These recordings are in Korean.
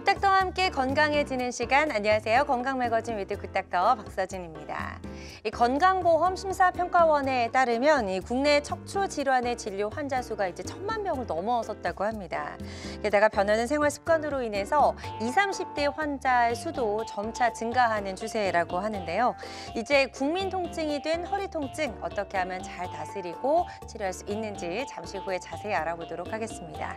굿닥터와 함께 건강해지는 시간, 안녕하세요. 건강매거진 위드 굿닥터 박서진입니다. 이 건강보험 심사평가원에 따르면 이 국내 척추 질환의 진료 환자 수가 이제 1,000만 명을 넘어섰다고 합니다. 게다가 변하는 생활 습관으로 인해서 20, 30대 환자의 수도 점차 증가하는 추세라고 하는데요. 이제 국민 통증이 된 허리 통증 어떻게 하면 잘 다스리고 치료할 수 있는지 잠시 후에 자세히 알아보도록 하겠습니다.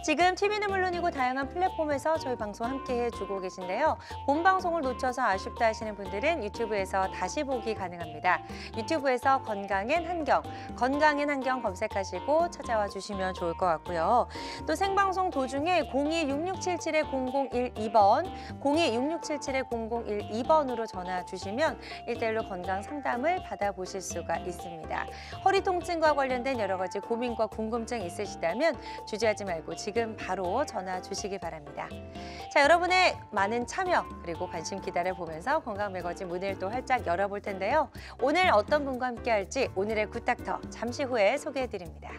지금 TV는 물론이고 다양한 플랫폼에서 저희 방송 함께 해주고 계신데요. 본 방송을 놓쳐서 아쉽다 하시는 분들은 유튜브에서 다시 보기 가능합니다. 유튜브에서 건강엔 한경, 건강엔 한경 검색하시고 찾아와 주시면 좋을 것 같고요. 또 생방송 도중에 02-6677-0012번, 02-6677-0012번으로 전화 주시면 1대1로 건강 상담을 받아보실 수가 있습니다. 허리 통증과 관련된 여러 가지 고민과 궁금증 있으시다면 주저하지 말고 지금 바로 전화 주시기 바랍니다. 자, 여러분의 많은 참여 그리고 관심 기다려보면서 건강매거진 문을 또 활짝 열어볼 텐데요. 오늘 어떤 분과 함께 할지 오늘의 굿닥터 잠시 후에 소개해드립니다.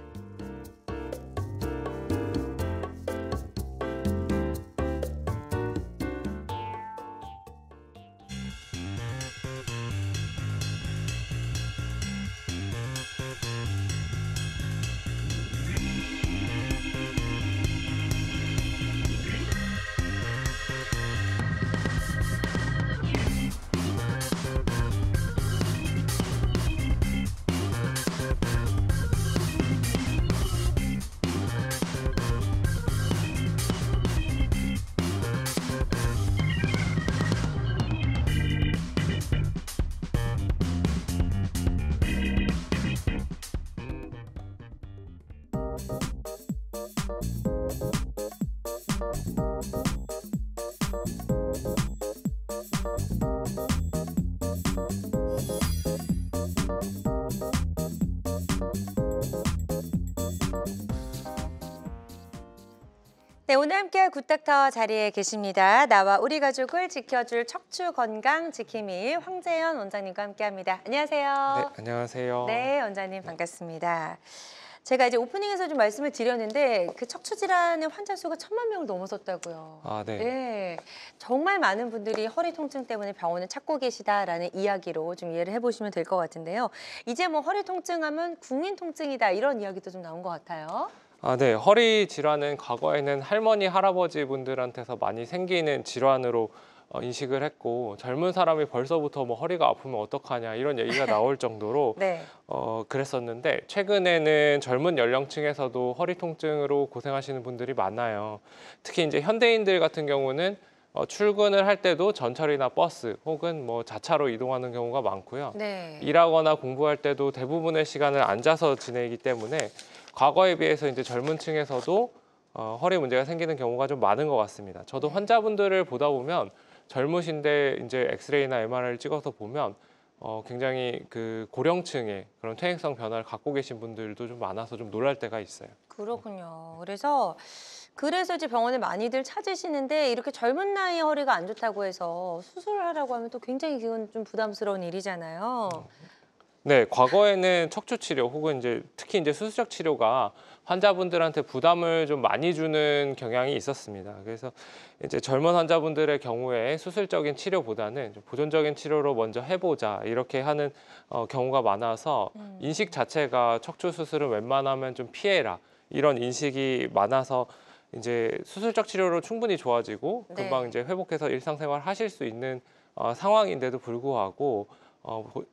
네, 오늘 함께할 굿닥터 자리에 계십니다. 나와 우리 가족을 지켜줄 척추 건강 지킴이 황재현 원장님과 함께합니다. 안녕하세요. 네, 안녕하세요. 네, 원장님 반갑습니다. 제가 이제 오프닝에서 좀 말씀을 드렸는데 그 척추 질환의 환자 수가 1,000만 명을 넘어섰다고요. 아, 네. 네, 정말 많은 분들이 허리 통증 때문에 병원을 찾고 계시다라는 이야기로 좀 이해를 해보시면 될 것 같은데요. 이제 뭐 허리 통증하면 국민 통증이다 이런 이야기도 좀 나온 것 같아요. 아, 네. 허리 질환은 과거에는 할머니, 할아버지 분들한테서 많이 생기는 질환으로 인식을 했고 젊은 사람이 벌써부터 뭐 허리가 아프면 어떡하냐 이런 얘기가 나올 정도로 네. 그랬었는데 최근에는 젊은 연령층에서도 허리 통증으로 고생하시는 분들이 많아요. 특히 이제 현대인들 같은 경우는 출근을 할 때도 전철이나 버스 혹은 뭐 자차로 이동하는 경우가 많고요. 네. 일하거나 공부할 때도 대부분의 시간을 앉아서 지내기 때문에 과거에 비해서 이제 젊은 층에서도 허리 문제가 생기는 경우가 좀 많은 것 같습니다. 저도 환자분들을 보다 보면 젊으신데 이제 엑스레이나 MRI를 찍어서 보면 굉장히 그 고령층의 그런 퇴행성 변화를 갖고 계신 분들도 좀 많아서 좀 놀랄 때가 있어요. 그렇군요. 그래서 이제 병원에 많이들 찾으시는데 이렇게 젊은 나이에 허리가 안 좋다고 해서 수술을 하라고 하면 또 굉장히 그건 좀 부담스러운 일이잖아요. 네, 과거에는 척추 치료 혹은 이제 특히 이제 수술적 치료가 환자분들한테 부담을 좀 많이 주는 경향이 있었습니다. 그래서 이제 젊은 환자분들의 경우에 수술적인 치료보다는 좀 보존적인 치료로 먼저 해보자 이렇게 하는 경우가 많아서 인식 자체가 척추 수술은 웬만하면 좀 피해라 이런 인식이 많아서 이제 수술적 치료로 충분히 좋아지고 금방 네. 이제 회복해서 일상생활 하실 수 있는 상황인데도 불구하고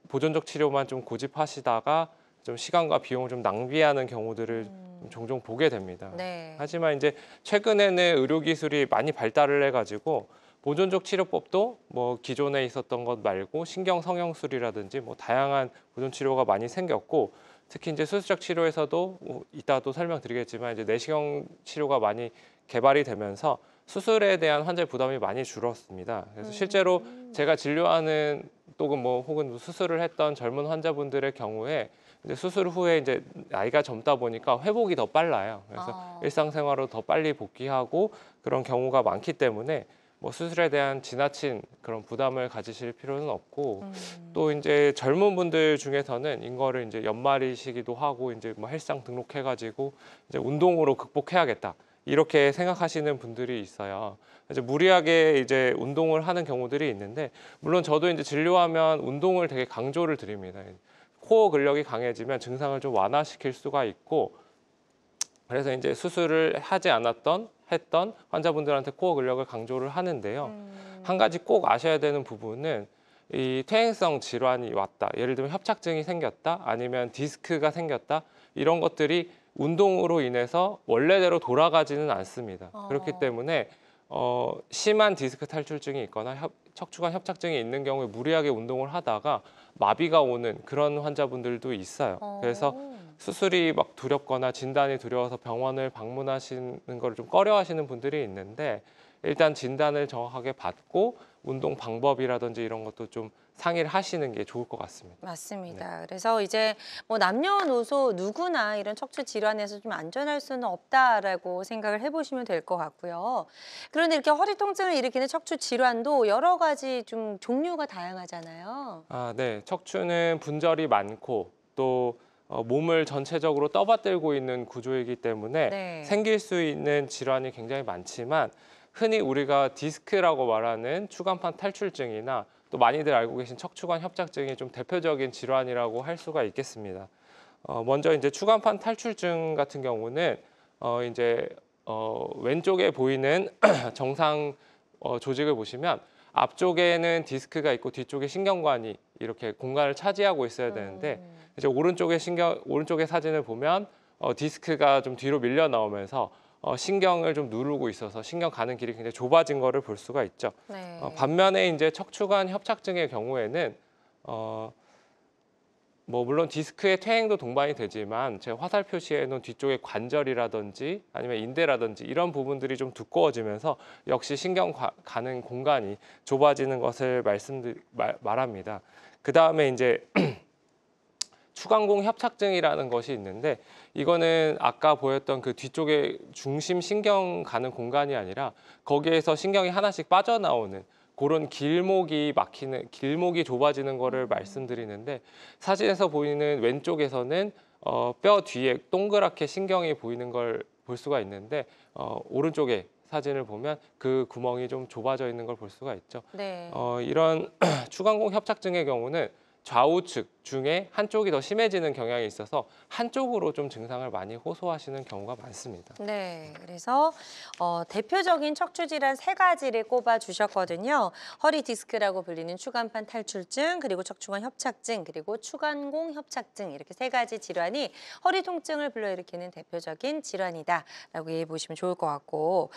보존적 치료만 좀 고집하시다가 좀 시간과 비용을 좀 낭비하는 경우들을 좀 종종 보게 됩니다. 네. 하지만 이제 최근에는 의료 기술이 많이 발달을 해가지고 보존적 치료법도 뭐 기존에 있었던 것 말고 신경 성형술이라든지 뭐 다양한 보존 치료가 많이 생겼고 특히 이제 수술적 치료에서도 이따 또 설명드리겠지만 이제 내시경 치료가 많이 개발이 되면서 수술에 대한 환자의 부담이 많이 줄었습니다. 그래서 실제로 제가 진료하는 또는 뭐 혹은 수술을 했던 젊은 환자분들의 경우에 이제 수술 후에 이제 나이가 젊다 보니까 회복이 더 빨라요. 그래서 일상생활로 더 빨리 복귀하고 그런 경우가 많기 때문에 뭐 수술에 대한 지나친 그런 부담을 가지실 필요는 없고 또 이제 젊은 분들 중에서는 이거를 이제 연말이시기도 하고 이제 뭐 헬스장 등록해가지고 이제 운동으로 극복해야겠다 이렇게 생각하시는 분들이 있어요. 이제 무리하게 이제 운동을 하는 경우들이 있는데, 물론 저도 이제 진료하면 운동을 되게 강조를 드립니다. 코어 근력이 강해지면 증상을 좀 완화시킬 수가 있고, 그래서 이제 수술을 하지 않았던 했던 환자분들한테 코어 근력을 강조를 하는데요. 한 가지 꼭 아셔야 되는 부분은 이 퇴행성 질환이 왔다. 예를 들면 협착증이 생겼다, 아니면 디스크가 생겼다. 이런 것들이 운동으로 인해서 원래대로 돌아가지는 않습니다. 그렇기 때문에 심한 디스크 탈출증이 있거나 척추관 협착증이 있는 경우에 무리하게 운동을 하다가 마비가 오는 그런 환자분들도 있어요. 그래서 수술이 막 두렵거나 진단이 두려워서 병원을 방문하시는 걸 좀 꺼려하시는 분들이 있는데, 일단 진단을 정확하게 받고 운동 방법이라든지 이런 것도 좀 상의를 하시는 게 좋을 것 같습니다. 맞습니다. 그래서 이제 뭐 남녀노소 누구나 이런 척추 질환에서 좀 안전할 수는 없다라고 생각을 해보시면 될 것 같고요. 그런데 이렇게 허리 통증을 일으키는 척추 질환도 여러 가지 좀 종류가 다양하잖아요. 네. 척추는 분절이 많고 또 몸을 전체적으로 떠받들고 있는 구조이기 때문에 네. 생길 수 있는 질환이 굉장히 많지만, 흔히 우리가 디스크라고 말하는 추간판 탈출증이나 또 많이들 알고 계신 척추관 협착증이 좀 대표적인 질환이라고 할 수가 있겠습니다. 먼저 이제 추간판 탈출증 같은 경우는 이제 왼쪽에 보이는 정상 조직을 보시면 앞쪽에는 디스크가 있고 뒤쪽에 신경관이 이렇게 공간을 차지하고 있어야 되는데, 이제 오른쪽의 사진을 보면 디스크가 좀 뒤로 밀려 나오면서 신경을 좀 누르고 있어서 신경 가는 길이 굉장히 좁아진 거를 볼 수가 있죠. 네. 반면에 이제 척추관 협착증의 경우에는 뭐 물론 디스크의 퇴행도 동반이 되지만, 제 화살 표시해 놓은 뒤쪽의 관절이라든지 아니면 인대라든지 이런 부분들이 좀 두꺼워지면서 역시 신경 가는 공간이 좁아지는 것을 말합니다. 그 다음에 이제 추간공 협착증이라는 것이 있는데, 이거는 아까 보였던 그 뒤쪽에 중심 신경 가는 공간이 아니라 거기에서 신경이 하나씩 빠져나오는 그런 길목이 좁아지는 거를 말씀드리는데, 사진에서 보이는 왼쪽에서는 뼈 뒤에 동그랗게 신경이 보이는 걸 볼 수가 있는데, 오른쪽에 사진을 보면 그 구멍이 좀 좁아져 있는 걸 볼 수가 있죠. 네. 이런 추간공 협착증의 경우는 좌우측 중에 한쪽이 더 심해지는 경향이 있어서 한쪽으로 좀 증상을 많이 호소하시는 경우가 많습니다. 네, 그래서 대표적인 척추 질환 세 가지를 꼽아 주셨거든요. 허리 디스크라고 불리는 추간판 탈출증, 그리고 척추관 협착증, 그리고 추간공 협착증, 이렇게 세 가지 질환이 허리 통증을 불러일으키는 대표적인 질환이다라고 이해해 보시면 좋을 것 같고,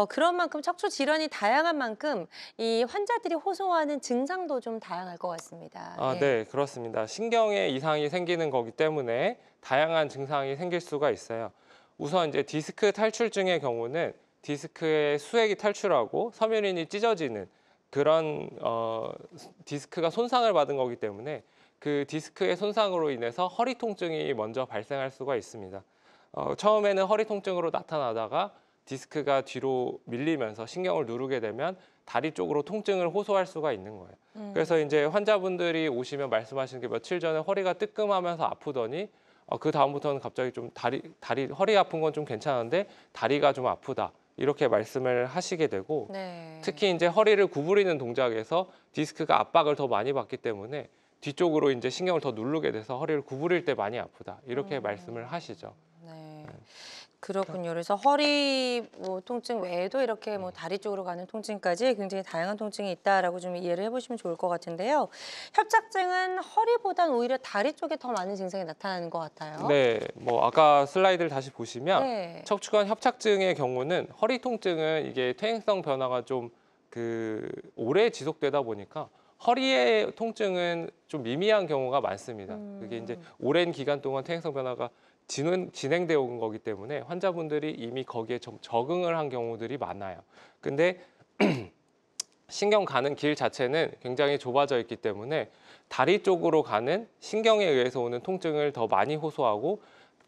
그런 만큼 척추 질환이 다양한 만큼 이 환자들이 호소하는 증상도 좀 다양할 것 같습니다. 네, 그렇습니다. 신경에 이상이 생기는 거기 때문에 다양한 증상이 생길 수가 있어요. 우선 이제 디스크 탈출증의 경우는 디스크의 수액이 탈출하고 섬유린이 찢어지는 그런 디스크가 손상을 받은 거기 때문에 그 디스크의 손상으로 인해서 허리 통증이 먼저 발생할 수가 있습니다. 처음에는 허리 통증으로 나타나다가 디스크가 뒤로 밀리면서 신경을 누르게 되면 다리 쪽으로 통증을 호소할 수가 있는 거예요. 그래서 이제 환자분들이 오시면 말씀하시는 게, 며칠 전에 허리가 뜨끔하면서 아프더니 그 다음부터는 갑자기 좀 허리 아픈 건 좀 괜찮은데 다리가 좀 아프다, 이렇게 말씀을 하시게 되고, 네. 특히 이제 허리를 구부리는 동작에서 디스크가 압박을 더 많이 받기 때문에 뒤쪽으로 이제 신경을 더 누르게 돼서 허리를 구부릴 때 많이 아프다, 이렇게 말씀을 하시죠. 네. 그렇군요. 그래서 허리 통증 외에도 이렇게 다리 쪽으로 가는 통증까지 굉장히 다양한 통증이 있다라고 좀 이해를 해보시면 좋을 것 같은데요. 협착증은 허리보단 오히려 다리 쪽에 더 많은 증상이 나타나는 것 같아요. 네, 뭐 아까 슬라이드를 다시 보시면 네. 척추관 협착증의 경우는 허리 통증은 이게 퇴행성 변화가 좀 오래 지속되다 보니까 허리의 통증은 좀 미미한 경우가 많습니다. 그게 이제 오랜 기간 동안 퇴행성 변화가 진행되어 온 거기 때문에 환자분들이 이미 거기에 좀 적응을 한 경우들이 많아요. 근데 신경 가는 길 자체는 굉장히 좁아져 있기 때문에 다리 쪽으로 가는 신경에 의해서 오는 통증을 더 많이 호소하고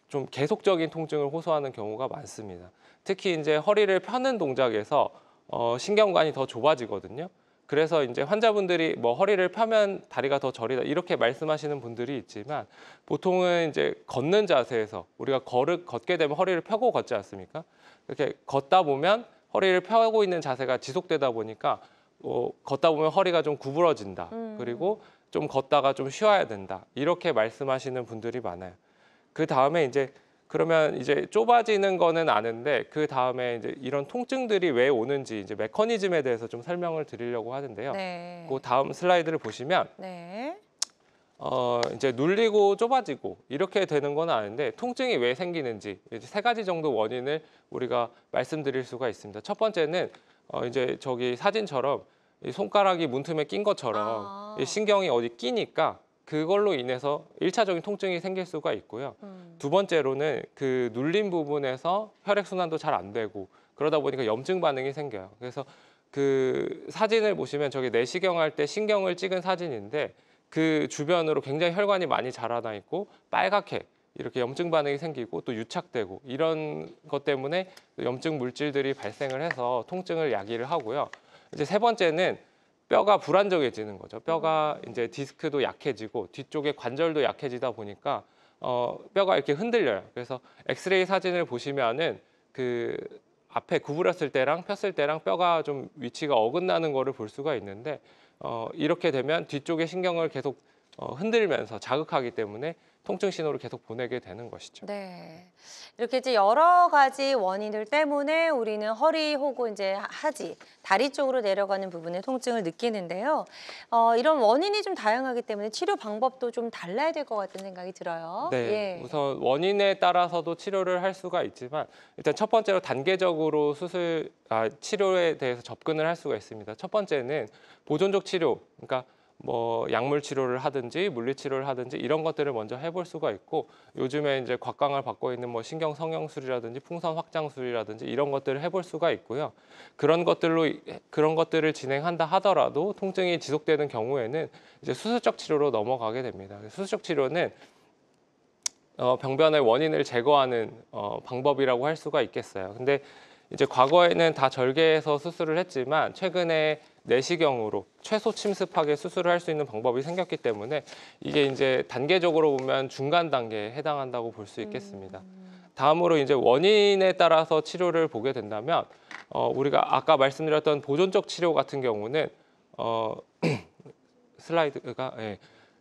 좀 계속적인 통증을 호소하는 경우가 많습니다. 특히 이제 허리를 펴는 동작에서 신경관이 더 좁아지거든요. 그래서 이제 환자분들이 뭐 허리를 펴면 다리가 더 저리다 이렇게 말씀하시는 분들이 있지만 보통은 이제 걷는 자세에서 우리가 걷게 되면 허리를 펴고 걷지 않습니까? 이렇게 걷다 보면 허리를 펴고 있는 자세가 지속되다 보니까 걷다 보면 허리가 좀 구부러진다. 그리고 좀 걷다가 좀 쉬어야 된다. 이렇게 말씀하시는 분들이 많아요. 그 다음에 이제 그러면 이제 좁아지는 거는 아는데 그 다음에 이제 이런 통증들이 왜 오는지 이제 메커니즘에 대해서 좀 설명을 드리려고 하는데요. 네. 그 다음 슬라이드를 보시면 네. 이제 눌리고 좁아지고 이렇게 되는 건 아는데 통증이 왜 생기는지 이제 세 가지 정도 원인을 우리가 말씀드릴 수가 있습니다. 첫 번째는 이제 저기 사진처럼 이 손가락이 문틈에 낀 것처럼 이 신경이 어디 끼니까 그걸로 인해서 1차적인 통증이 생길 수가 있고요. 두 번째로는 그 눌린 부분에서 혈액순환도 잘 안 되고 그러다 보니까 염증 반응이 생겨요. 그래서 그 사진을 보시면 저기 내시경 할 때 신경을 찍은 사진인데 그 주변으로 굉장히 혈관이 많이 자라나 있고 빨갛게 이렇게 염증 반응이 생기고 또 유착되고 이런 것 때문에 염증 물질들이 발생을 해서 통증을 야기를 하고요. 이제 세 번째는 뼈가 불안정해지는 거죠. 뼈가 이제 디스크도 약해지고 뒤쪽에 관절도 약해지다 보니까 뼈가 이렇게 흔들려요. 그래서 엑스레이 사진을 보시면은 그 앞에 구부렸을 때랑 폈을 때랑 뼈가 좀 위치가 어긋나는 거를 볼 수가 있는데 이렇게 되면 뒤쪽의 신경을 계속 흔들면서 자극하기 때문에 통증 신호를 계속 보내게 되는 것이죠. 네. 이렇게 이제 여러 가지 원인들 때문에 우리는 허리 혹은 이제 하지, 다리 쪽으로 내려가는 부분에 통증을 느끼는데요. 이런 원인이 좀 다양하기 때문에 치료 방법도 좀 달라야 될 것 같은 생각이 들어요. 네, 예. 우선 원인에 따라서도 치료를 할 수가 있지만 일단 첫 번째로 단계적으로 치료에 대해서 접근을 할 수가 있습니다. 첫 번째는 보존적 치료, 그러니까 뭐 약물 치료를 하든지 물리 치료를 하든지 이런 것들을 먼저 해볼 수가 있고 요즘에 이제 곽광을 받고 있는 뭐 신경 성형술이라든지 풍선 확장술이라든지 이런 것들을 해볼 수가 있고요. 그런 것들을 진행한다 하더라도 통증이 지속되는 경우에는 이제 수술적 치료로 넘어가게 됩니다. 수술적 치료는 병변의 원인을 제거하는 방법이라고 할 수가 있겠어요. 근데 이제 과거에는 다 절개해서 수술을 했지만 최근에 내시경으로 최소 침습하게 수술을 할 수 있는 방법이 생겼기 때문에 이게 이제 단계적으로 보면 중간 단계에 해당한다고 볼 수 있겠습니다. 다음으로 이제 원인에 따라서 치료를 보게 된다면 우리가 아까 말씀드렸던 보존적 치료 같은 경우는 슬라이드가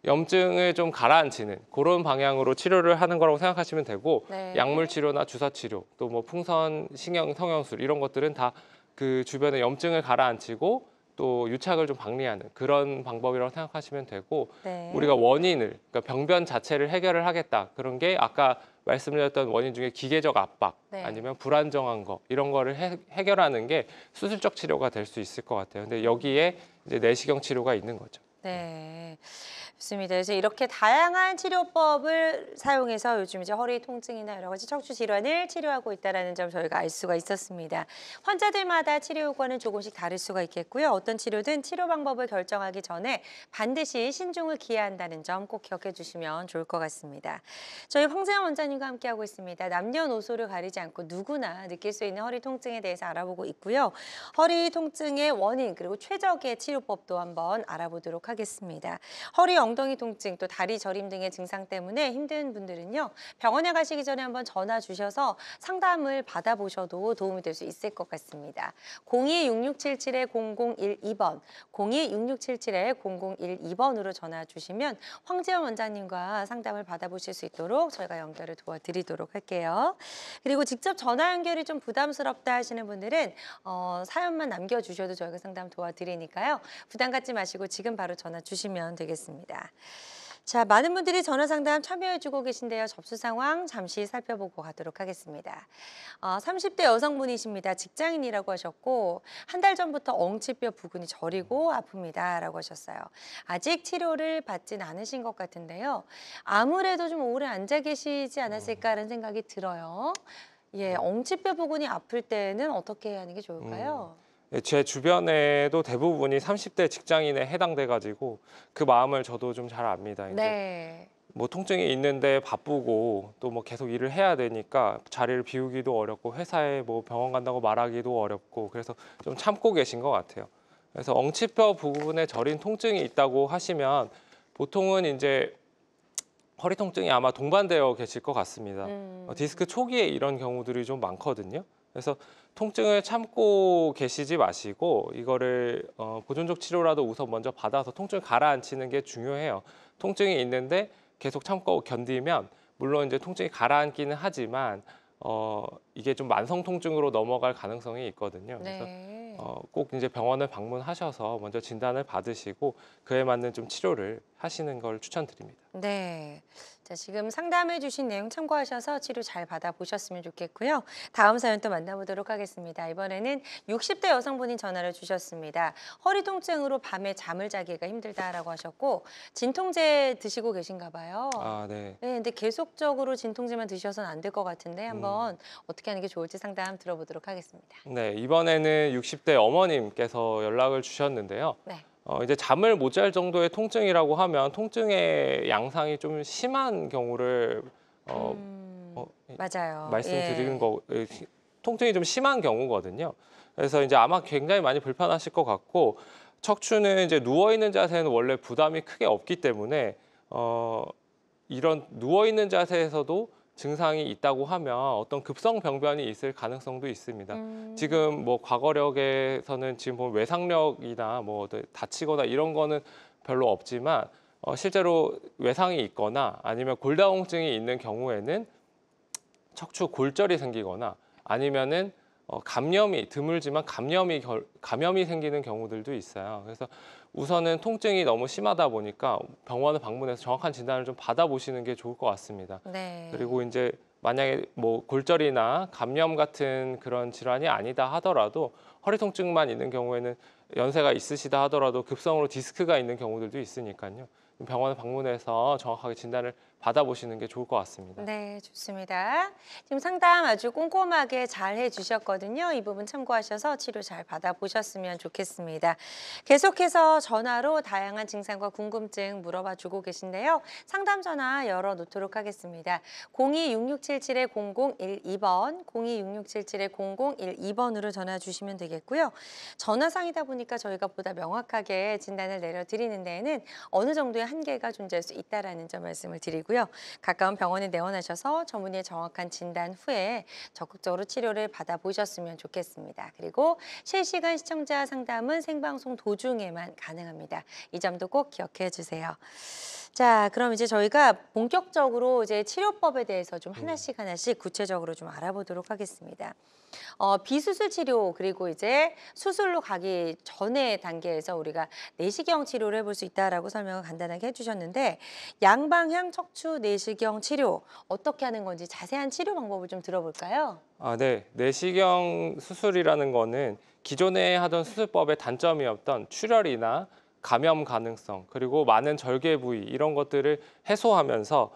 염증을 좀 가라앉히는 그런 방향으로 치료를 하는 거라고 생각하시면 되고 네. 약물 치료나 주사 치료 또 뭐 풍선 신경 성형술 이런 것들은 다 그 주변의 염증을 가라앉히고 또 유착을 좀 방리하는 그런 방법이라고 생각하시면 되고 네. 우리가 원인을 그러니까 병변 자체를 해결을 하겠다 그런 게 아까 말씀드렸던 원인 중에 기계적 압박 네. 아니면 불안정한 거 이런 거를 해결하는 게 수술적 치료가 될 수 있을 것 같아요. 근데 여기에 이제 내시경 치료가 있는 거죠. 네. 좋습니다. 그래서 이렇게 다양한 치료법을 사용해서 요즘 이제 허리 통증이나 여러 가지 척추 질환을 치료하고 있다는 점 저희가 알 수가 있었습니다. 환자들마다 치료 효과는 조금씩 다를 수가 있겠고요. 어떤 치료든 치료 방법을 결정하기 전에 반드시 신중을 기해야 한다는 점 꼭 기억해 주시면 좋을 것 같습니다. 저희 황세영 원장님과 함께하고 있습니다. 남녀노소를 가리지 않고 누구나 느낄 수 있는 허리 통증에 대해서 알아보고 있고요. 허리 통증의 원인 그리고 최적의 치료법도 한번 알아보도록 하겠습니다. 허리 엉덩이 통증, 또 다리 저림 등의 증상 때문에 힘든 분들은요. 병원에 가시기 전에 한번 전화 주셔서 상담을 받아보셔도 도움이 될 수 있을 것 같습니다. 02-6677-0012번, 02-6677-0012번으로 전화 주시면 황재원 원장님과 상담을 받아보실 수 있도록 저희가 연결을 도와드리도록 할게요. 그리고 직접 전화 연결이 좀 부담스럽다 하시는 분들은 사연만 남겨주셔도 저희가 상담 도와드리니까요. 부담 갖지 마시고 지금 바로 전화 주시면 되겠습니다. 자, 많은 분들이 전화 상담 참여해주고 계신데요. 접수 상황 잠시 살펴보고 가도록 하겠습니다. 30대 여성분이십니다. 직장인이라고 하셨고 한 달 전부터 엉치뼈 부근이 저리고 아픕니다. 라고 하셨어요. 아직 치료를 받진 않으신 것 같은데요. 아무래도 좀 오래 앉아 계시지 않았을까라는 생각이 들어요. 예, 엉치뼈 부근이 아플 때는 어떻게 하는 게 좋을까요? 제 주변에도 대부분이 30대 직장인에 해당돼가지고 그 마음을 저도 좀 잘 압니다. 이제 네. 뭐 통증이 있는데 바쁘고 또 뭐 계속 일을 해야 되니까 자리를 비우기도 어렵고 회사에 뭐 병원 간다고 말하기도 어렵고 그래서 좀 참고 계신 것 같아요. 그래서 엉치뼈 부분에 저린 통증이 있다고 하시면 보통은 이제 허리 통증이 아마 동반되어 계실 것 같습니다. 디스크 초기에 이런 경우들이 좀 많거든요. 그래서 통증을 참고 계시지 마시고 이거를 보존적 치료라도 우선 먼저 받아서 통증을 가라앉히는 게 중요해요. 통증이 있는데 계속 참고 견디면 물론 이제 통증이 가라앉기는 하지만 이게 좀 만성 통증으로 넘어갈 가능성이 있거든요. 그래서 네. 꼭 이제 병원을 방문하셔서 먼저 진단을 받으시고 그에 맞는 좀 치료를 하시는 걸 추천드립니다. 네. 자, 지금 상담해 주신 내용 참고하셔서 치료 잘 받아보셨으면 좋겠고요. 다음 사연 또 만나보도록 하겠습니다. 이번에는 60대 여성분이 전화를 주셨습니다. 허리 통증으로 밤에 잠을 자기가 힘들다라고 하셨고 진통제 드시고 계신가 봐요. 아, 네. 네, 근데 계속적으로 진통제만 드셔서는 안 될 것 같은데 한번 어떻게 하는 게 좋을지 상담 들어보도록 하겠습니다. 네, 이번에는 60대 어머님께서 연락을 주셨는데요. 네. 이제 잠을 못 잘 정도의 통증이라고 하면 통증의 양상이 좀 심한 경우를 어, 어, 맞아요. 말씀드리는 예. 통증이 좀 심한 경우거든요. 그래서 이제 아마 굉장히 많이 불편하실 것 같고 척추는 이제 누워 있는 자세는 원래 부담이 크게 없기 때문에 이런 누워 있는 자세에서도 증상이 있다고 하면 어떤 급성 병변이 있을 가능성도 있습니다. 지금 뭐 과거력에서는 지금 보면 외상력이나 뭐 다치거나 이런 거는 별로 없지만 실제로 외상이 있거나 아니면 골다공증이 있는 경우에는 척추 골절이 생기거나 아니면은 감염이 드물지만 감염이 생기는 경우들도 있어요. 그래서 우선은 통증이 너무 심하다 보니까 병원을 방문해서 정확한 진단을 좀 받아보시는 게 좋을 것 같습니다. 네. 그리고 이제 만약에 뭐 골절이나 감염 같은 그런 질환이 아니다 하더라도 허리 통증만 있는 경우에는 연세가 있으시다 하더라도 급성으로 디스크가 있는 경우들도 있으니까요. 병원을 방문해서 정확하게 진단을 받아보시는 게 좋을 것 같습니다. 네, 좋습니다. 지금 상담 아주 꼼꼼하게 잘 해주셨거든요. 이 부분 참고하셔서 치료 잘 받아보셨으면 좋겠습니다. 계속해서 전화로 다양한 증상과 궁금증 물어봐 주고 계신데요. 상담 전화 열어놓도록 하겠습니다. 02-6677-0012번, 02-6677-0012번으로 전화 주시면 되겠고요. 전화상이다 보니까 저희가 보다 명확하게 진단을 내려드리는 데에는 어느 정도의 한계가 존재할 수 있다는 점 말씀을 드리고요. 가까운 병원에 내원하셔서 전문의의 정확한 진단 후에 적극적으로 치료를 받아보셨으면 좋겠습니다. 그리고 실시간 시청자 상담은 생방송 도중에만 가능합니다. 이 점도 꼭 기억해 주세요. 자, 그럼 이제 저희가 본격적으로 이제 치료법에 대해서 좀 하나씩 구체적으로 좀 알아보도록 하겠습니다. 비수술 치료 그리고 이제 수술로 가기 전의 단계에서 우리가 내시경 치료를 해볼 수 있다라고 설명을 간단하게 해주셨는데 양방향 척추 내시경 치료 어떻게 하는 건지 자세한 치료 방법을 좀 들어볼까요? 아, 네. 내시경 수술이라는 거는 기존에 하던 수술법의 단점이었던 출혈이나 감염 가능성 그리고 많은 절개 부위 이런 것들을 해소하면서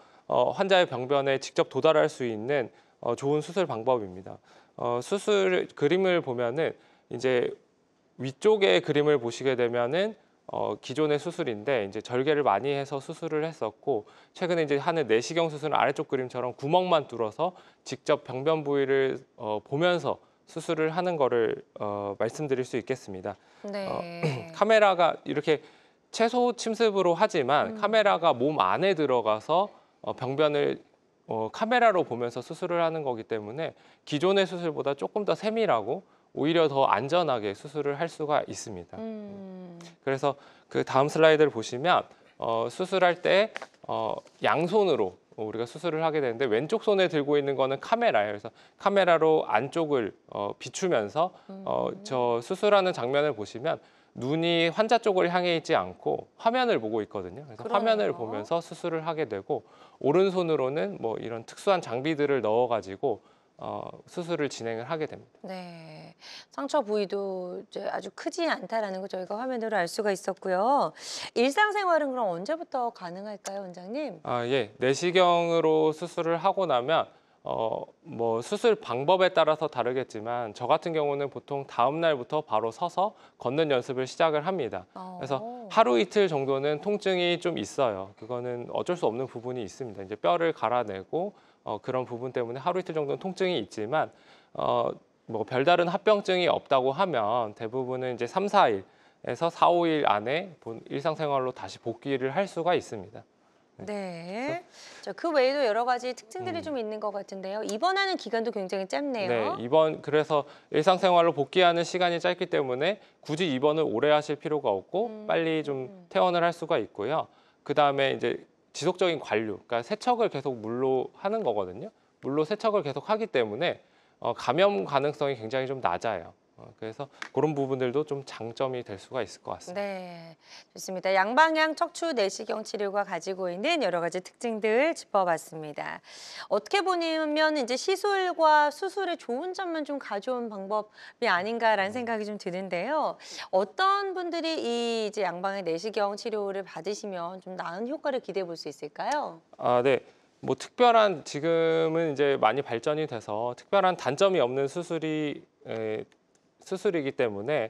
환자의 병변에 직접 도달할 수 있는 좋은 수술 방법입니다. 수술 그림을 보면은 이제 위쪽의 그림을 보시게 되면은 기존의 수술인데 이제 절개를 많이 해서 수술을 했었고 최근에 이제 하는 내시경 수술은 아래쪽 그림처럼 구멍만 뚫어서 직접 병변 부위를 보면서 수술을 하는 거를 말씀드릴 수 있겠습니다. 네. 카메라가 이렇게 최소 침습으로 하지만 카메라가 몸 안에 들어가서 병변을 카메라로 보면서 수술을 하는 거기 때문에 기존의 수술보다 조금 더 세밀하고 오히려 더 안전하게 수술을 할 수가 있습니다. 그래서 그 다음 슬라이드를 보시면 수술할 때 양손으로 우리가 수술을 하게 되는데 왼쪽 손에 들고 있는 거는 카메라예요. 그래서 카메라로 안쪽을 비추면서 저 수술하는 장면을 보시면 눈이 환자 쪽을 향해 있지 않고 화면을 보고 있거든요. 그래서 그러네요. 화면을 보면서 수술을 하게 되고 오른손으로는 뭐 이런 특수한 장비들을 넣어가지고 수술을 진행을 하게 됩니다. 네, 상처 부위도 이제 아주 크지 않다라는 거 저희가 화면으로 알 수가 있었고요. 일상생활은 그럼 언제부터 가능할까요, 원장님? 아, 예. 내시경으로 수술을 하고 나면 뭐 수술 방법에 따라서 다르겠지만 저 같은 경우는 보통 다음 날부터 바로 서서 걷는 연습을 시작을 합니다. 그래서 하루 이틀 정도는 통증이 좀 있어요. 그거는 어쩔 수 없는 부분이 있습니다. 이제 뼈를 갈아내고 그런 부분 때문에 하루 이틀 정도는 통증이 있지만 뭐 별다른 합병증이 없다고 하면 대부분은 이제 3, 4일 에서 4, 5일 안에 일상생활로 다시 복귀를 할 수가 있습니다. 네. 그 외에도 여러 가지 특징들이 좀 있는 것 같은데요. 입원하는 기간도 굉장히 짧네요. 네, 그래서 일상생활로 복귀하는 시간이 짧기 때문에 굳이 입원을 오래 하실 필요가 없고 빨리 좀 퇴원을 할 수가 있고요. 그다음에 이제 지속적인 관류, 그러니까 세척을 계속 물로 하는 거거든요. 물로 세척을 계속 하기 때문에 감염 가능성이 굉장히 좀 낮아요. 그래서 그런 부분들도 좀 장점이 될 수가 있을 것 같습니다. 네, 좋습니다. 양방향 척추 내시경 치료가 가지고 있는 여러 가지 특징들 짚어봤습니다. 어떻게 보면 이제 시술과 수술의 좋은 점만 좀 가져온 방법이 아닌가라는 생각이 좀 드는데요. 어떤 분들이 이 이제 양방향 내시경 치료를 받으시면 좀 나은 효과를 기대해 볼 수 있을까요? 네. 뭐 특별한 지금은 이제 많이 발전이 돼서 특별한 단점이 없는 수술이기 때문에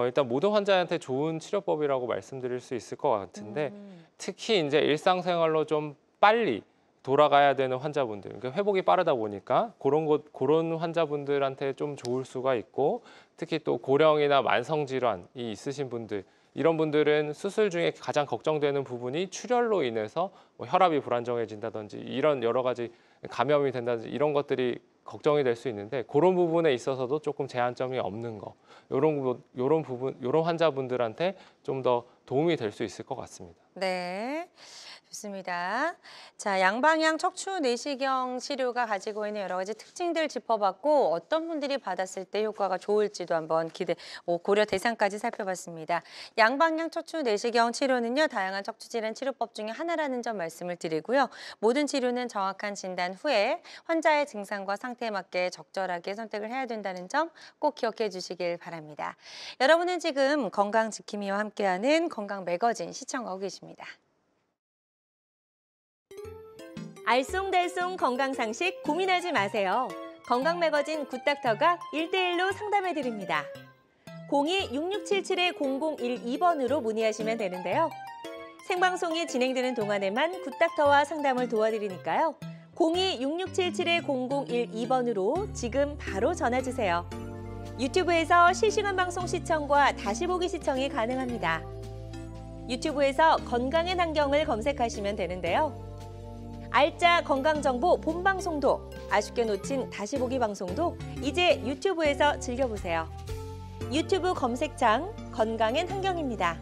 일단 모든 환자한테 좋은 치료법이라고 말씀드릴 수 있을 것 같은데 특히 이제 일상생활로 좀 빨리 돌아가야 되는 환자분들, 그러니까 회복이 빠르다 보니까 그런 환자분들한테 좀 좋을 수가 있고 특히 또 고령이나 만성 질환이 있으신 분들 이런 분들은 수술 중에 가장 걱정되는 부분이 출혈로 인해서 뭐 혈압이 불안정해진다든지 이런 여러 가지 감염이 된다든지 이런 것들이 걱정이 될 수 있는데 그런 부분에 있어서도 조금 제한점이 없는 거 이런 환자분들한테 좀 더 도움이 될 수 있을 것 같습니다. 네, 좋습니다. 자, 양방향 척추 내시경 치료가 가지고 있는 여러 가지 특징들 짚어봤고 어떤 분들이 받았을 때 효과가 좋을지도 한번 고려 대상까지 살펴봤습니다. 양방향 척추 내시경 치료는요, 다양한 척추 질환 치료법 중에 하나라는 점 말씀을 드리고요. 모든 치료는 정확한 진단 후에 환자의 증상과 상태에 맞게 적절하게 선택을 해야 된다는 점 꼭 기억해 주시길 바랍니다. 여러분은 지금 건강지킴이와 함께하는 건강 매거진 시청하고 계십니다. 알쏭달쏭 건강상식 고민하지 마세요. 건강 매거진 굿닥터가 1대1로 상담해드립니다. 02-6677-0012번으로 문의하시면 되는데요. 생방송이 진행되는 동안에만 굿닥터와 상담을 도와드리니까요. 02-6677-0012번으로 지금 바로 전화주세요. 유튜브에서 실시간 방송 시청과 다시 보기 시청이 가능합니다. 유튜브에서 건강의 환경을 검색하시면 되는데요. 알짜 건강정보 본방송도, 아쉽게 놓친 다시 보기 방송도 이제 유튜브에서 즐겨보세요. 유튜브 검색창 건강엔 환경입니다.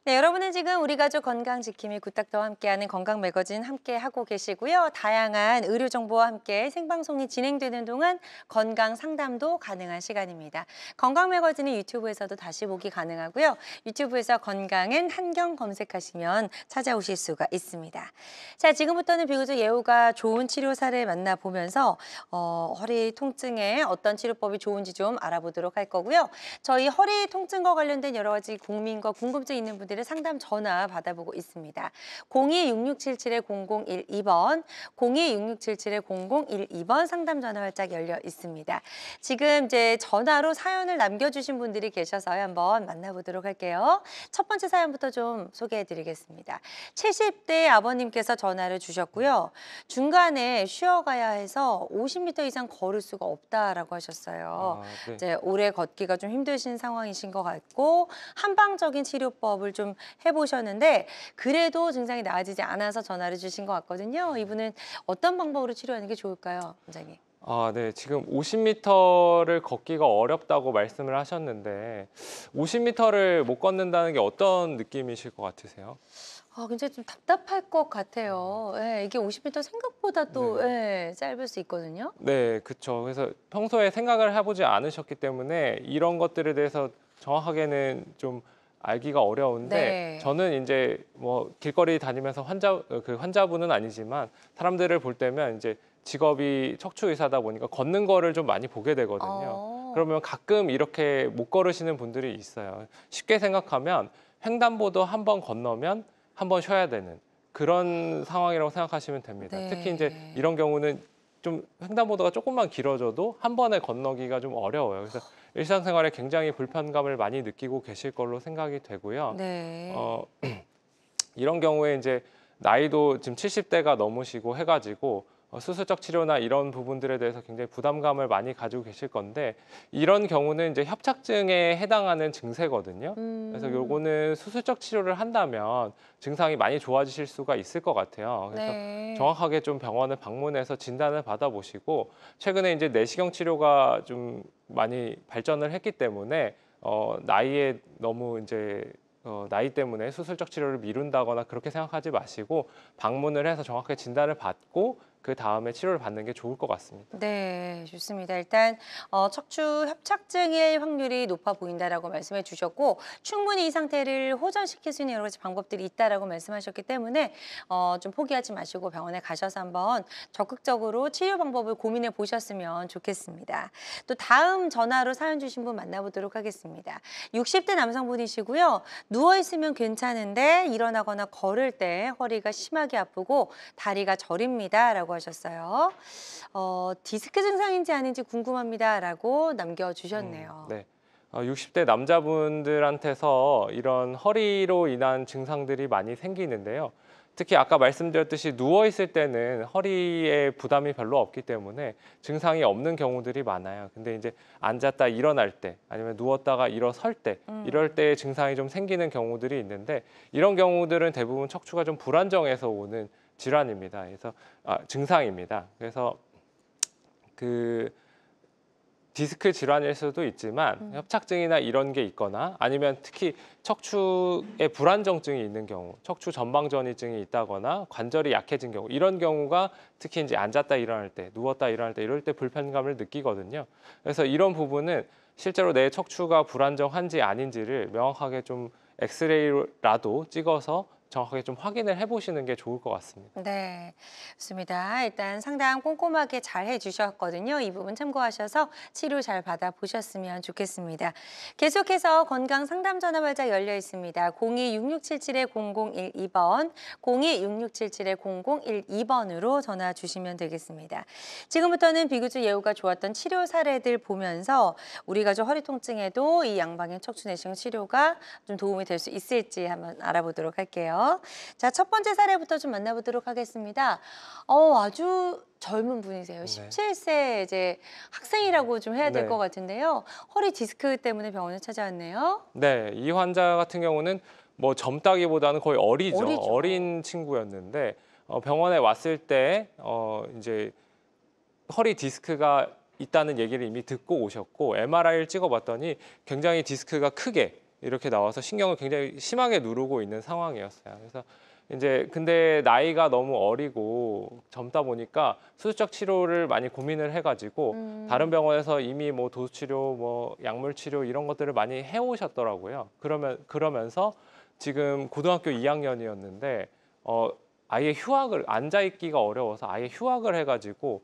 네, 여러분은 지금 우리 가족 건강지킴이 굿닥터와 함께하는 건강 매거진 함께하고 계시고요. 다양한 의료 정보와 함께 생방송이 진행되는 동안 건강 상담도 가능한 시간입니다. 건강 매거진은 유튜브에서도 다시 보기 가능하고요. 유튜브에서 건강은 한경 검색하시면 찾아오실 수가 있습니다. 자, 지금부터는 비교적 예후가 좋은 치료사를 만나보면서 허리 통증에 어떤 치료법이 좋은지 좀 알아보도록 할 거고요. 저희 허리 통증과 관련된 여러 가지 고민과 궁금증 있는 분들의 상담 전화 받아보고 있습니다. 02-6677-0012번, 02-6677-0012번 상담 전화 활짝 열려 있습니다. 지금 이제 전화로 사연을 남겨주신 분들이 계셔서요. 한번 만나보도록 할게요. 첫 번째 사연부터 좀 소개해드리겠습니다. 70대 아버님께서 전화를 주셨고요. 중간에 쉬어가야 해서 50m 이상 걸을 수가 없다라고 하셨어요. 네. 이제 오래 걷기가 좀 힘드신 상황이신 것 같고 한방적인 치료법을 좀 좀 해보셨는데 그래도 증상이 나아지지 않아서 전화를 주신 것 같거든요. 이분은 어떤 방법으로 치료하는 게 좋을까요, 원장님? 아, 네. 지금 50m를 걷기가 어렵다고 말씀을 하셨는데 50m를 못 걷는다는 게 어떤 느낌이실 것 같으세요? 굉장히 좀 답답할 것 같아요. 예, 이게 50m 생각보다 또 네. 예, 짧을 수 있거든요. 네, 그쵸. 그래서 평소에 생각을 해보지 않으셨기 때문에 이런 것들에 대해서 정확하게는 좀 알기가 어려운데 네. 저는 이제 뭐 길거리 다니면서 그 환자분은 아니지만 사람들을 볼 때면 이제 직업이 척추 의사다 보니까 걷는 거를 좀 많이 보게 되거든요. 어, 그러면 가끔 이렇게 못 걸으시는 분들이 있어요. 쉽게 생각하면 횡단보도 한 번 건너면 한 번 쉬어야 되는 그런 상황이라고 생각하시면 됩니다. 특히 이제 네. 이런 경우는 좀 횡단보도가 조금만 길어져도 한 번에 건너기가 좀 어려워요. 그래서 일상생활에 굉장히 불편감을 많이 느끼고 계실 걸로 생각이 되고요. 네. 어, 이런 경우에 이제 나이도 지금 70대가 넘으시고 해가지고 수술적 치료나 이런 부분들에 대해서 굉장히 부담감을 많이 가지고 계실 건데 이런 경우는 이제 협착증에 해당하는 증세거든요. 그래서 음, 요거는 수술적 치료를 한다면 증상이 많이 좋아지실 수가 있을 것 같아요. 그래서 네. 정확하게 좀 병원을 방문해서 진단을 받아보시고 최근에 이제 내시경 치료가 좀 많이 발전을 했기 때문에 나이에 너무 이제 나이 때문에 수술적 치료를 미룬다거나 그렇게 생각하지 마시고 방문을 해서 정확하게 진단을 받고 그 다음에 치료를 받는 게 좋을 것 같습니다. 네, 좋습니다. 일단 척추 협착증의 확률이 높아 보인다라고 말씀해 주셨고 충분히 이 상태를 호전시킬 수 있는 여러 가지 방법들이 있다라고 말씀하셨기 때문에 좀 포기하지 마시고 병원에 가셔서 한번 적극적으로 치료 방법을 고민해 보셨으면 좋겠습니다. 또 다음 전화로 사연 주신 분 만나보도록 하겠습니다. 60대 남성분이시고요. 누워 있으면 괜찮은데 일어나거나 걸을 때 허리가 심하게 아프고 다리가 저립니다라고 하셨어요. 디스크 증상인지 아닌지 궁금합니다라고 남겨주셨네요. 네. 60대 남자분들한테서 이런 허리로 인한 증상들이 많이 생기는데요. 특히 아까 말씀드렸듯이 누워 있을 때는 허리에 부담이 별로 없기 때문에 증상이 없는 경우들이 많아요. 근데 이제 앉았다 일어날 때 아니면 누웠다가 일어설 때 이럴 때 증상이 좀 생기는 경우들이 있는데 이런 경우들은 대부분 척추가 좀 불안정해서 오는 질환입니다. 그래서 증상입니다. 그래서 그 디스크 질환일 수도 있지만 협착증이나 이런 게 있거나 아니면 특히 척추에 불안정증이 있는 경우, 척추 전방전이증이 있다거나 관절이 약해진 경우 이런 경우가 특히 이제 앉았다 일어날 때, 누웠다 일어날 때 이럴 때 불편감을 느끼거든요. 그래서 이런 부분은 실제로 내 척추가 불안정한지 아닌지를 명확하게 좀 엑스레이라도 찍어서 정확하게 좀 확인을 해보시는 게 좋을 것 같습니다. 네, 좋습니다. 일단 상담 꼼꼼하게 잘 해주셨거든요. 이 부분 참고하셔서 치료 잘 받아보셨으면 좋겠습니다. 계속해서 건강 상담 전화 발작 열려 있습니다. 02-6677-0012번, 02-6677-0012번으로 전화 주시면 되겠습니다. 지금부터는 비교적 예후가 좋았던 치료 사례들 보면서 우리 가족 허리 통증에도 이 양방향 척추 내시경 치료가 좀 도움이 될 수 있을지 한번 알아보도록 할게요. 자, 첫 번째 사례부터 좀 만나보도록 하겠습니다. 아주 젊은 분이세요. 네. 17세 이제 학생이라고 좀 해야 될 것 네. 같은데요. 허리 디스크 때문에 병원을 찾아왔네요. 네, 이 환자 같은 경우는 뭐 젊다기보다는 거의 어리죠. 어리죠. 어린 친구였는데 병원에 왔을 때 이제 허리 디스크가 있다는 얘기를 이미 듣고 오셨고 MRI를 찍어봤더니 굉장히 디스크가 크게 이렇게 나와서 신경을 굉장히 심하게 누르고 있는 상황이었어요. 그래서 이제 근데 나이가 너무 어리고 젊다 보니까 수술적 치료를 많이 고민을 해가지고 다른 병원에서 이미 뭐 도수 치료, 뭐 약물 치료 이런 것들을 많이 해오셨더라고요. 그러면서 지금 고등학교 2학년이었는데 아예 휴학을 앉아 있기가 어려워서 아예 휴학을 해가지고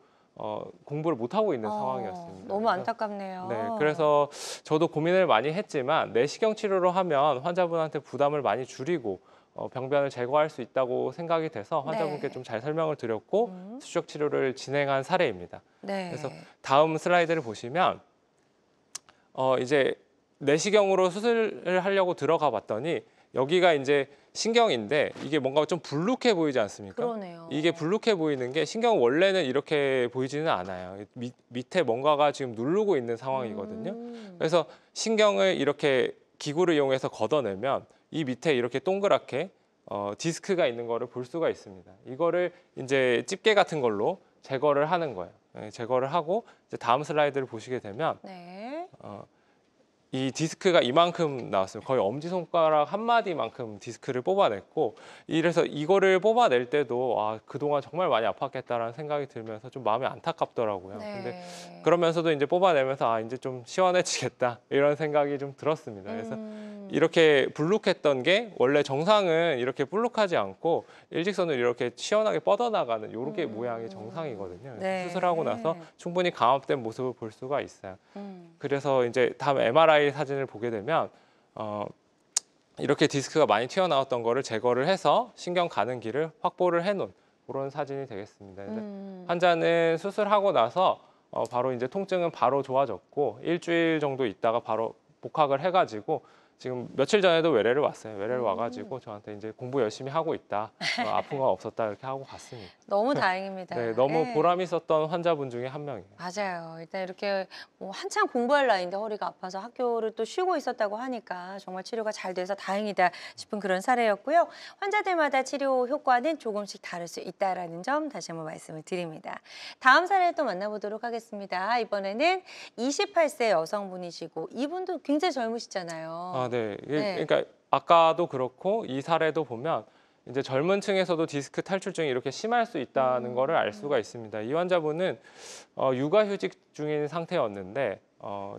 공부를 못 하고 있는 상황이었습니다. 너무 그래서 안타깝네요. 네, 그래서 저도 고민을 많이 했지만 내시경 치료로 하면 환자분한테 부담을 많이 줄이고 병변을 제거할 수 있다고 생각이 돼서 환자분께 네. 좀 잘 설명을 드렸고 수축 치료를 진행한 사례입니다. 네. 그래서 다음 슬라이드를 보시면 이제 내시경으로 수술을 하려고 들어가 봤더니 여기가 이제 신경인데 이게 뭔가 좀 불룩해 보이지 않습니까? 그러네요. 이게 불룩해 보이는 게 신경은 원래는 이렇게 보이지는 않아요. 밑에 뭔가가 지금 누르고 있는 상황이거든요. 그래서 신경을 이렇게 기구를 이용해서 걷어내면 이 밑에 이렇게 동그랗게 디스크가 있는 거를 볼 수가 있습니다. 이거를 이제 집게 같은 걸로 제거를 하는 거예요. 제거를 하고 이제 다음 슬라이드를 보시게 되면 네. 이 디스크가 이만큼 나왔어요. 거의 엄지손가락 한 마디만큼 디스크를 뽑아냈고, 이래서 이거를 뽑아낼 때도 그동안 정말 많이 아팠겠다라는 생각이 들면서 좀 마음이 안타깝더라고요. 근데 네. 그러면서도 이제 뽑아내면서 이제 좀 시원해지겠다 이런 생각이 좀 들었습니다. 그래서 이렇게 불룩했던 게 원래 정상은 이렇게 불룩하지 않고 일직선으로 이렇게 시원하게 뻗어나가는 이렇게 모양이 정상이거든요. 그래서 네. 수술하고 나서 충분히 감압된 모습을 볼 수가 있어요. 음. 그래서 이제 다음 MRI 사진을 보게 되면 이렇게 디스크가 많이 튀어나왔던 거를 제거를 해서 신경 가는 길을 확보를 해놓은 그런 사진이 되겠습니다. 그래서 환자는 수술하고 나서 바로 이제 통증은 바로 좋아졌고 일주일 정도 있다가 바로 복학을 해가지고 지금 며칠 전에도 외래를 왔어요. 외래를 와가지고 저한테 이제 공부 열심히 하고 있다, 아픈 건 없었다 이렇게 하고 갔습니다. 너무 다행입니다. 네, 너무 예. 보람 있었던 환자분 중에 한 명이에요. 맞아요. 일단 이렇게 뭐 한참 공부할 나이인데 허리가 아파서 학교를 또 쉬고 있었다고 하니까 정말 치료가 잘 돼서 다행이다 싶은 그런 사례였고요. 환자들마다 치료 효과는 조금씩 다를 수 있다라는 점 다시 한번 말씀을 드립니다. 다음 사례를 또 만나보도록 하겠습니다. 이번에는 28세 여성분이시고 이분도 굉장히 젊으시잖아요. 네. 네. 그러니까 아까도 그렇고 이 사례도 보면 이제 젊은 층에서도 디스크 탈출증이 이렇게 심할 수 있다는 거를 알 수가 있습니다. 이 환자분은 육아휴직 중인 상태였는데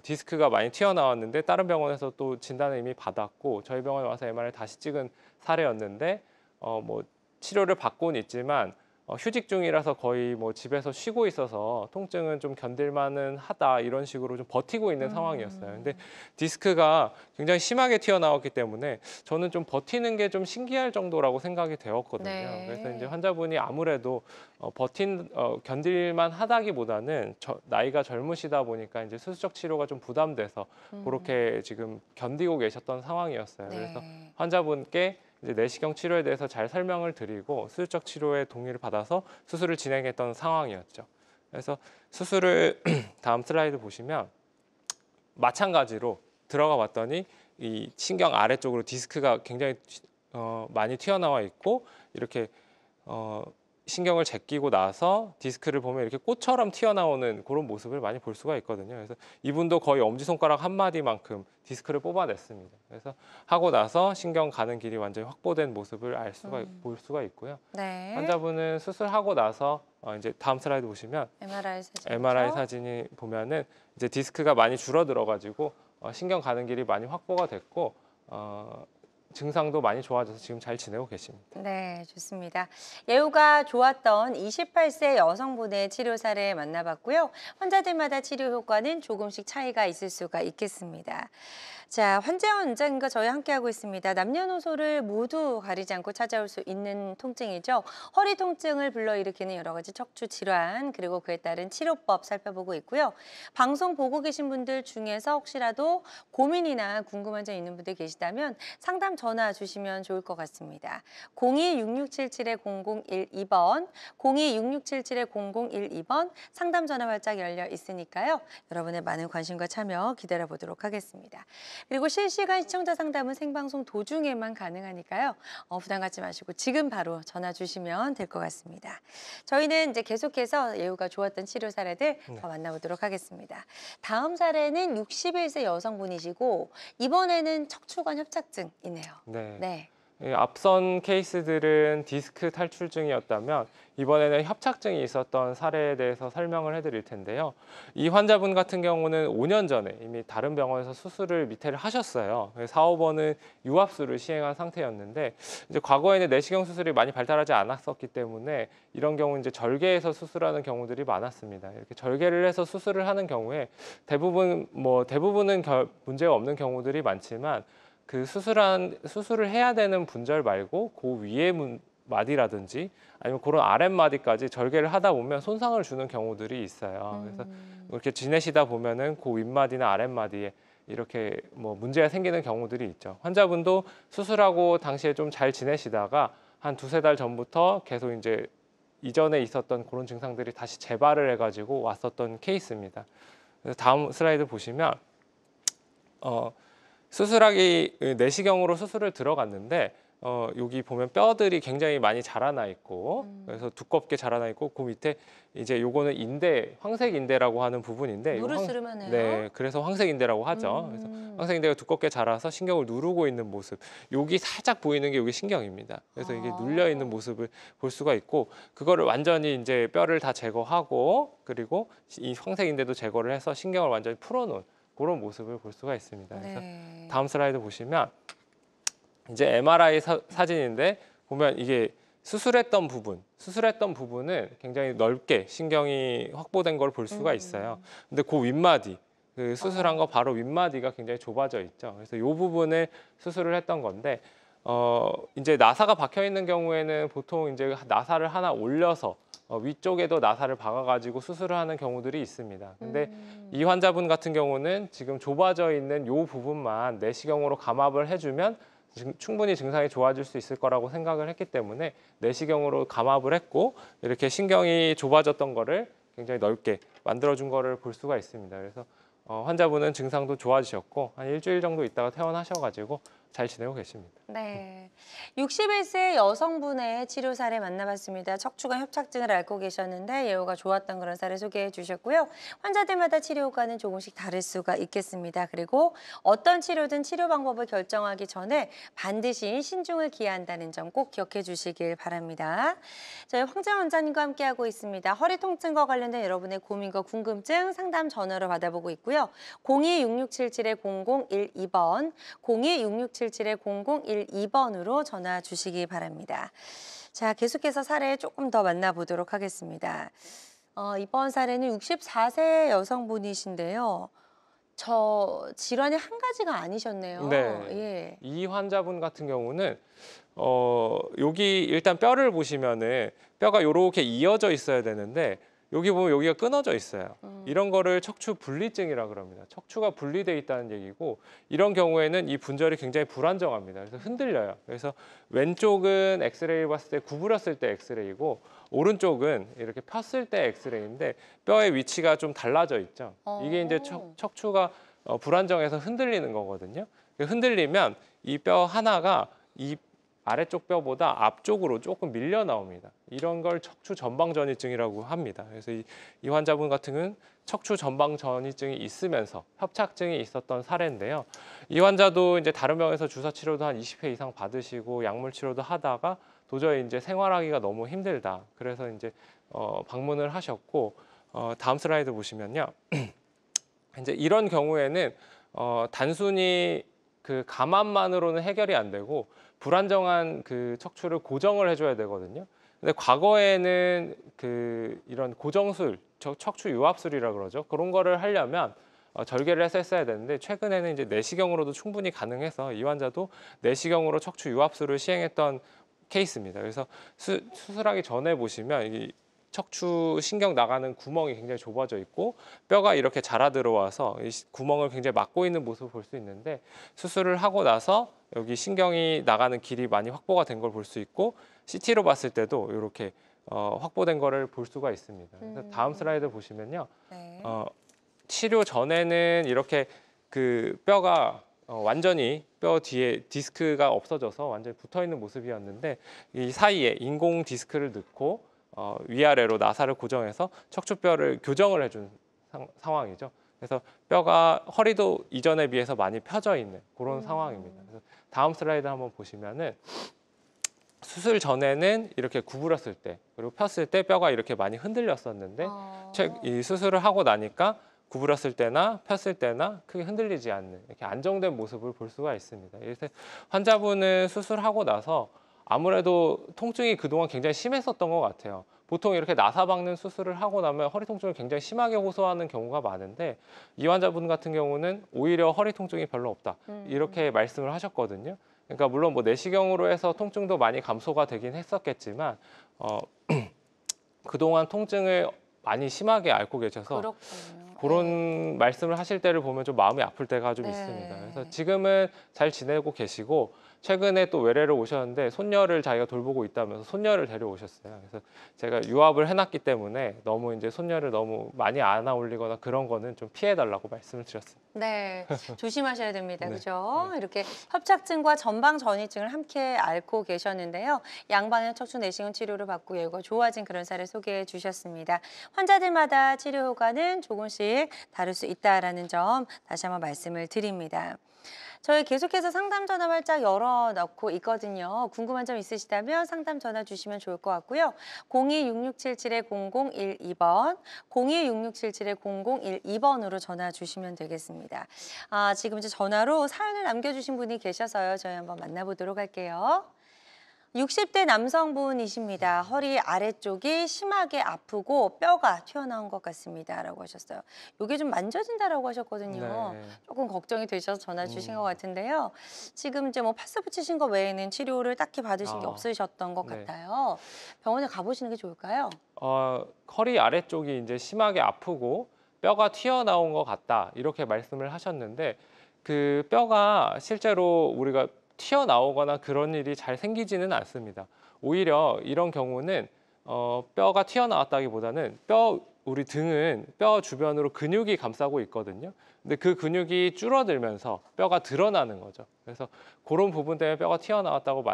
디스크가 많이 튀어나왔는데 다른 병원에서 또 진단을 이미 받았고 저희 병원에 와서 MRI 다시 찍은 사례였는데 뭐 치료를 받고는 있지만 휴직 중이라서 거의 뭐 집에서 쉬고 있어서 통증은 좀 견딜만은 하다 이런 식으로 좀 버티고 있는 상황이었어요. 근데 디스크가 굉장히 심하게 튀어나왔기 때문에 저는 좀 버티는 게 좀 신기할 정도라고 생각이 되었거든요. 네. 그래서 이제 환자분이 아무래도 견딜만 하다기보다는 나이가 젊으시다 보니까 이제 수술적 치료가 좀 부담돼서 그렇게 지금 견디고 계셨던 상황이었어요. 네. 그래서 환자분께 이제 내시경 치료에 대해서 잘 설명을 드리고 수술적 치료에 동의를 받아서 수술을 진행했던 상황이었죠. 그래서 수술을 다음 슬라이드 보시면 마찬가지로 들어가 봤더니 이 신경 아래쪽으로 디스크가 굉장히 많이 튀어나와 있고 이렇게 신경을 제끼고 나서 디스크를 보면 이렇게 꽃처럼 튀어나오는 그런 모습을 많이 볼 수가 있거든요. 그래서 이분도 거의 엄지손가락 한 마디만큼 디스크를 뽑아냈습니다. 그래서 하고 나서 신경 가는 길이 완전히 확보된 모습을 볼 수가 있고요. 네. 환자분은 수술하고 나서 이제 다음 슬라이드 보시면 MRI 사진이 보면은 이제 디스크가 많이 줄어들어가지고 신경 가는 길이 많이 확보가 됐고 증상도 많이 좋아져서 지금 잘 지내고 계십니다. 네, 좋습니다. 예후가 좋았던 28세 여성분의 치료 사례 만나봤고요. 환자들마다 치료 효과는 조금씩 차이가 있을 수가 있겠습니다. 자, 환자와 원장님과 저희 함께하고 있습니다. 남녀노소를 모두 가리지 않고 찾아올 수 있는 통증이죠. 허리 통증을 불러일으키는 여러 가지 척추 질환 그리고 그에 따른 치료법 살펴보고 있고요. 방송 보고 계신 분들 중에서 혹시라도 고민이나 궁금한 점 있는 분들 계시다면 상담 전화 주시면 좋을 것 같습니다. 02-6677-0012번, 02-6677-0012번 상담 전화 활짝 열려 있으니까요. 여러분의 많은 관심과 참여 기다려보도록 하겠습니다. 그리고 실시간 시청자 상담은 생방송 도중에만 가능하니까요. 부담 갖지 마시고 지금 바로 전화 주시면 될 것 같습니다. 저희는 이제 계속해서 예후가 좋았던 치료 사례들 더 만나보도록 하겠습니다. 다음 사례는 61세 여성분이시고 이번에는 척추관 협착증이네요. 네. 앞선 케이스들은 디스크 탈출증이었다면 이번에는 협착증이 있었던 사례에 대해서 설명을 해드릴 텐데요. 이 환자분 같은 경우는 5년 전에 이미 다른 병원에서 수술을 미태를 하셨어요. 4, 5번은 유압수를 시행한 상태였는데 이제 과거에는 내시경 수술이 많이 발달하지 않았었기 때문에 이런 경우 이제 절개해서 수술하는 경우들이 많았습니다. 이렇게 절개를 해서 수술을 하는 경우에 대부분은 문제가 없는 경우들이 많지만 그 수술을 해야 되는 분절 말고 그 위에 마디라든지 아니면 그런 아랫마디까지 절개를 하다 보면 손상을 주는 경우들이 있어요. 그래서 이렇게 지내시다 보면은 그 윗마디나 아랫마디에 이렇게 뭐 문제가 생기는 경우들이 있죠. 환자분도 수술하고 당시에 좀 잘 지내시다가 한 2-3달 전부터 계속 이제 이전에 있었던 그런 증상들이 다시 재발을 해가지고 왔었던 케이스입니다. 그래서 다음 슬라이드 보시면 수술하기 내시경으로 수술을 들어갔는데 여기 보면 뼈들이 굉장히 많이 자라나 있고 그래서 두껍게 자라나 있고 그 밑에 이제 요거는 인대, 황색 인대라고 하는 부분인데 누르스름하네요. 네, 그래서 황색 인대라고 하죠. 그래서 황색 인대가 두껍게 자라서 신경을 누르고 있는 모습. 여기 살짝 보이는 게 여기 신경입니다. 그래서 이게 눌려 있는 모습을 볼 수가 있고 그거를 완전히 이제 뼈를 다 제거하고 그리고 이 황색 인대도 제거를 해서 신경을 완전히 풀어놓은 그런 모습을 볼 수가 있습니다. 그래서 네. 다음 슬라이드 보시면 이제 MRI 사진인데 보면 이게 수술했던 부분은 굉장히 넓게 신경이 확보된 걸 볼 수가 있어요. 근데 그 윗마디, 그 수술한 거 바로 윗마디가 굉장히 좁아져 있죠. 그래서 이 부분을 수술을 했던 건데 이제 나사가 박혀 있는 경우에는 보통 이제 나사를 하나 올려서 위쪽에도 나사를 박아가지고 수술을 하는 경우들이 있습니다. 근데 이 환자분 같은 경우는 지금 좁아져 있는 이 부분만 내시경으로 감압을 해주면 충분히 증상이 좋아질 수 있을 거라고 생각을 했기 때문에 내시경으로 감압을 했고 이렇게 신경이 좁아졌던 거를 굉장히 넓게 만들어준 거를 볼 수가 있습니다. 그래서 환자분은 증상도 좋아지셨고 한 일주일 정도 있다가 퇴원하셔가지고 잘 지내고 계십니다. 네, 61세 여성분의 치료 사례 만나봤습니다. 척추관 협착증을 앓고 계셨는데 예후가 좋았던 그런 사례 소개해 주셨고요. 환자들마다 치료 효과는 조금씩 다를 수가 있겠습니다. 그리고 어떤 치료든 치료 방법을 결정하기 전에 반드시 신중을 기한다는 점 꼭 기억해 주시길 바랍니다. 저희 황재원 원장님과 함께하고 있습니다. 허리 통증과 관련된 여러분의 고민과 궁금증 상담 전화로 받아보고 있고요. 02-6677-0012번, 02-6677-0012번으로 전화 주시기 바랍니다. 자, 계속해서 사례 조금 더 만나보도록 하겠습니다. 이번 사례는 64세 여성분이신데요. 저 질환이 한 가지가 아니셨네요. 네. 예. 이 환자분 같은 경우는 여기 일단 뼈를 보시면은 뼈가 이렇게 이어져 있어야 되는데 여기 보면 여기가 끊어져 있어요. 이런 거를 척추 분리증이라 그럽니다. 척추가 분리돼 있다는 얘기고 이런 경우에는 이 분절이 굉장히 불안정합니다. 그래서 흔들려요. 그래서 왼쪽은 엑스레이 봤을 때 구부렸을 때 엑스레이고 오른쪽은 이렇게 폈을 때 엑스레이인데 뼈의 위치가 좀 달라져 있죠. 이게 이제 척추가 불안정해서 흔들리는 거거든요. 흔들리면 이 뼈 하나가 이 아래쪽 뼈보다 앞쪽으로 조금 밀려 나옵니다. 이런 걸 척추 전방전이증이라고 합니다. 그래서 이 환자분 같은 경우는 척추 전방전이증이 있으면서 협착증이 있었던 사례인데요. 이 환자도 이제 다른 병에서 주사 치료도 한 20회 이상 받으시고 약물 치료도 하다가 도저히 이제 생활하기가 너무 힘들다. 그래서 이제 방문을 하셨고 다음 슬라이드 보시면요. 이제 이런 경우에는 단순히 그 감압만으로는 해결이 안 되고 불안정한 그 척추를 고정을 해줘야 되거든요. 근데 과거에는 그 이런 고정술, 척추 유압술이라 그러죠. 그런 거를 하려면 절개를 해서 했어야 되는데 최근에는 이제 내시경으로도 충분히 가능해서 이 환자도 내시경으로 척추 유압술을 시행했던 케이스입니다. 그래서 수술하기 전에 보시면 이 척추 신경 나가는 구멍이 굉장히 좁아져 있고 뼈가 이렇게 자라 들어와서 이 구멍을 굉장히 막고 있는 모습을 볼 수 있는데 수술을 하고 나서 여기 신경이 나가는 길이 많이 확보가 된 걸 볼 수 있고 CT로 봤을 때도 이렇게 확보된 거를 볼 수가 있습니다. 그래서 다음 슬라이드 보시면요. 네. 치료 전에는 이렇게 그 뼈가 완전히 뼈 뒤에 디스크가 없어져서 완전히 붙어 있는 모습이었는데 이 사이에 인공 디스크를 넣고 위아래로 나사를 고정해서 척추뼈를 교정을 해준 상황이죠. 그래서 뼈가 허리도 이전에 비해서 많이 펴져 있는 그런 상황입니다. 그래서 다음 슬라이드 한번 보시면은 수술 전에는 이렇게 구부렸을 때 그리고 폈을 때 뼈가 이렇게 많이 흔들렸었는데 이 수술을 하고 나니까 구부렸을 때나 폈을 때나 크게 흔들리지 않는 이렇게 안정된 모습을 볼 수가 있습니다. 그래서 환자분은 수술하고 나서 아무래도 통증이 그동안 굉장히 심했었던 것 같아요. 보통 이렇게 나사 박는 수술을 하고 나면 허리 통증을 굉장히 심하게 호소하는 경우가 많은데 이 환자분 같은 경우는 오히려 허리 통증이 별로 없다. 이렇게 말씀을 하셨거든요. 그러니까 물론 뭐 내시경으로 해서 통증도 많이 감소가 되긴 했었겠지만 그동안 통증을 많이 심하게 앓고 계셔서 그렇군요. 그런 말씀을 하실 때를 보면 좀 마음이 아플 때가 좀 있습니다. 그래서 지금은 잘 지내고 계시고 최근에 또 외래를 오셨는데 손녀를 자기가 돌보고 있다면서 손녀를 데려오셨어요. 그래서 제가 유압을 해놨기 때문에 너무 이제 손녀를 너무 많이 안아 올리거나 그런 거는 좀 피해달라고 말씀을 드렸습니다. 네, 조심하셔야 됩니다. 네. 그죠? 네. 이렇게 협착증과 전방 전이증을 함께 앓고 계셨는데요. 양방향 척추 내시경 치료를 받고 예후가 좋아진 그런 사례 소개해 주셨습니다. 환자들마다 치료 효과는 조금씩 다를 수 있다라는 점 다시 한번 말씀을 드립니다. 저희 계속해서 상담 전화 활짝 열어놓고 있거든요. 궁금한 점 있으시다면 상담 전화 주시면 좋을 것 같고요. 02-6677-0012번, 02-6677-0012번으로 전화 주시면 되겠습니다. 지금 이제 전화로 사연을 남겨주신 분이 계셔서요. 저희 한번 만나보도록 할게요. 60대 남성분이십니다. 허리 아래쪽이 심하게 아프고 뼈가 튀어나온 것 같습니다. 라고 하셨어요. 이게 좀 만져진다라고 하셨거든요. 네. 조금 걱정이 되셔서 전화 주신 것 같은데요. 지금 이제 뭐 파스 붙이신 거 외에는 치료를 딱히 받으신 게 없으셨던 것 네. 같아요. 병원에 가보시는 게 좋을까요? 허리 아래쪽이 이제 심하게 아프고 뼈가 튀어나온 것 같다 이렇게 말씀을 하셨는데 그 뼈가 실제로 우리가 튀어나오거나 그런 일이 잘 생기지는 않습니다. 오히려 이런 경우는 뼈가 튀어나왔다기보다는 우리 등은 뼈 주변으로 근육이 감싸고 있거든요. 근데 그 근육이 줄어들면서 뼈가 드러나는 거죠. 그래서 그런 부분 때문에 뼈가 튀어나왔다고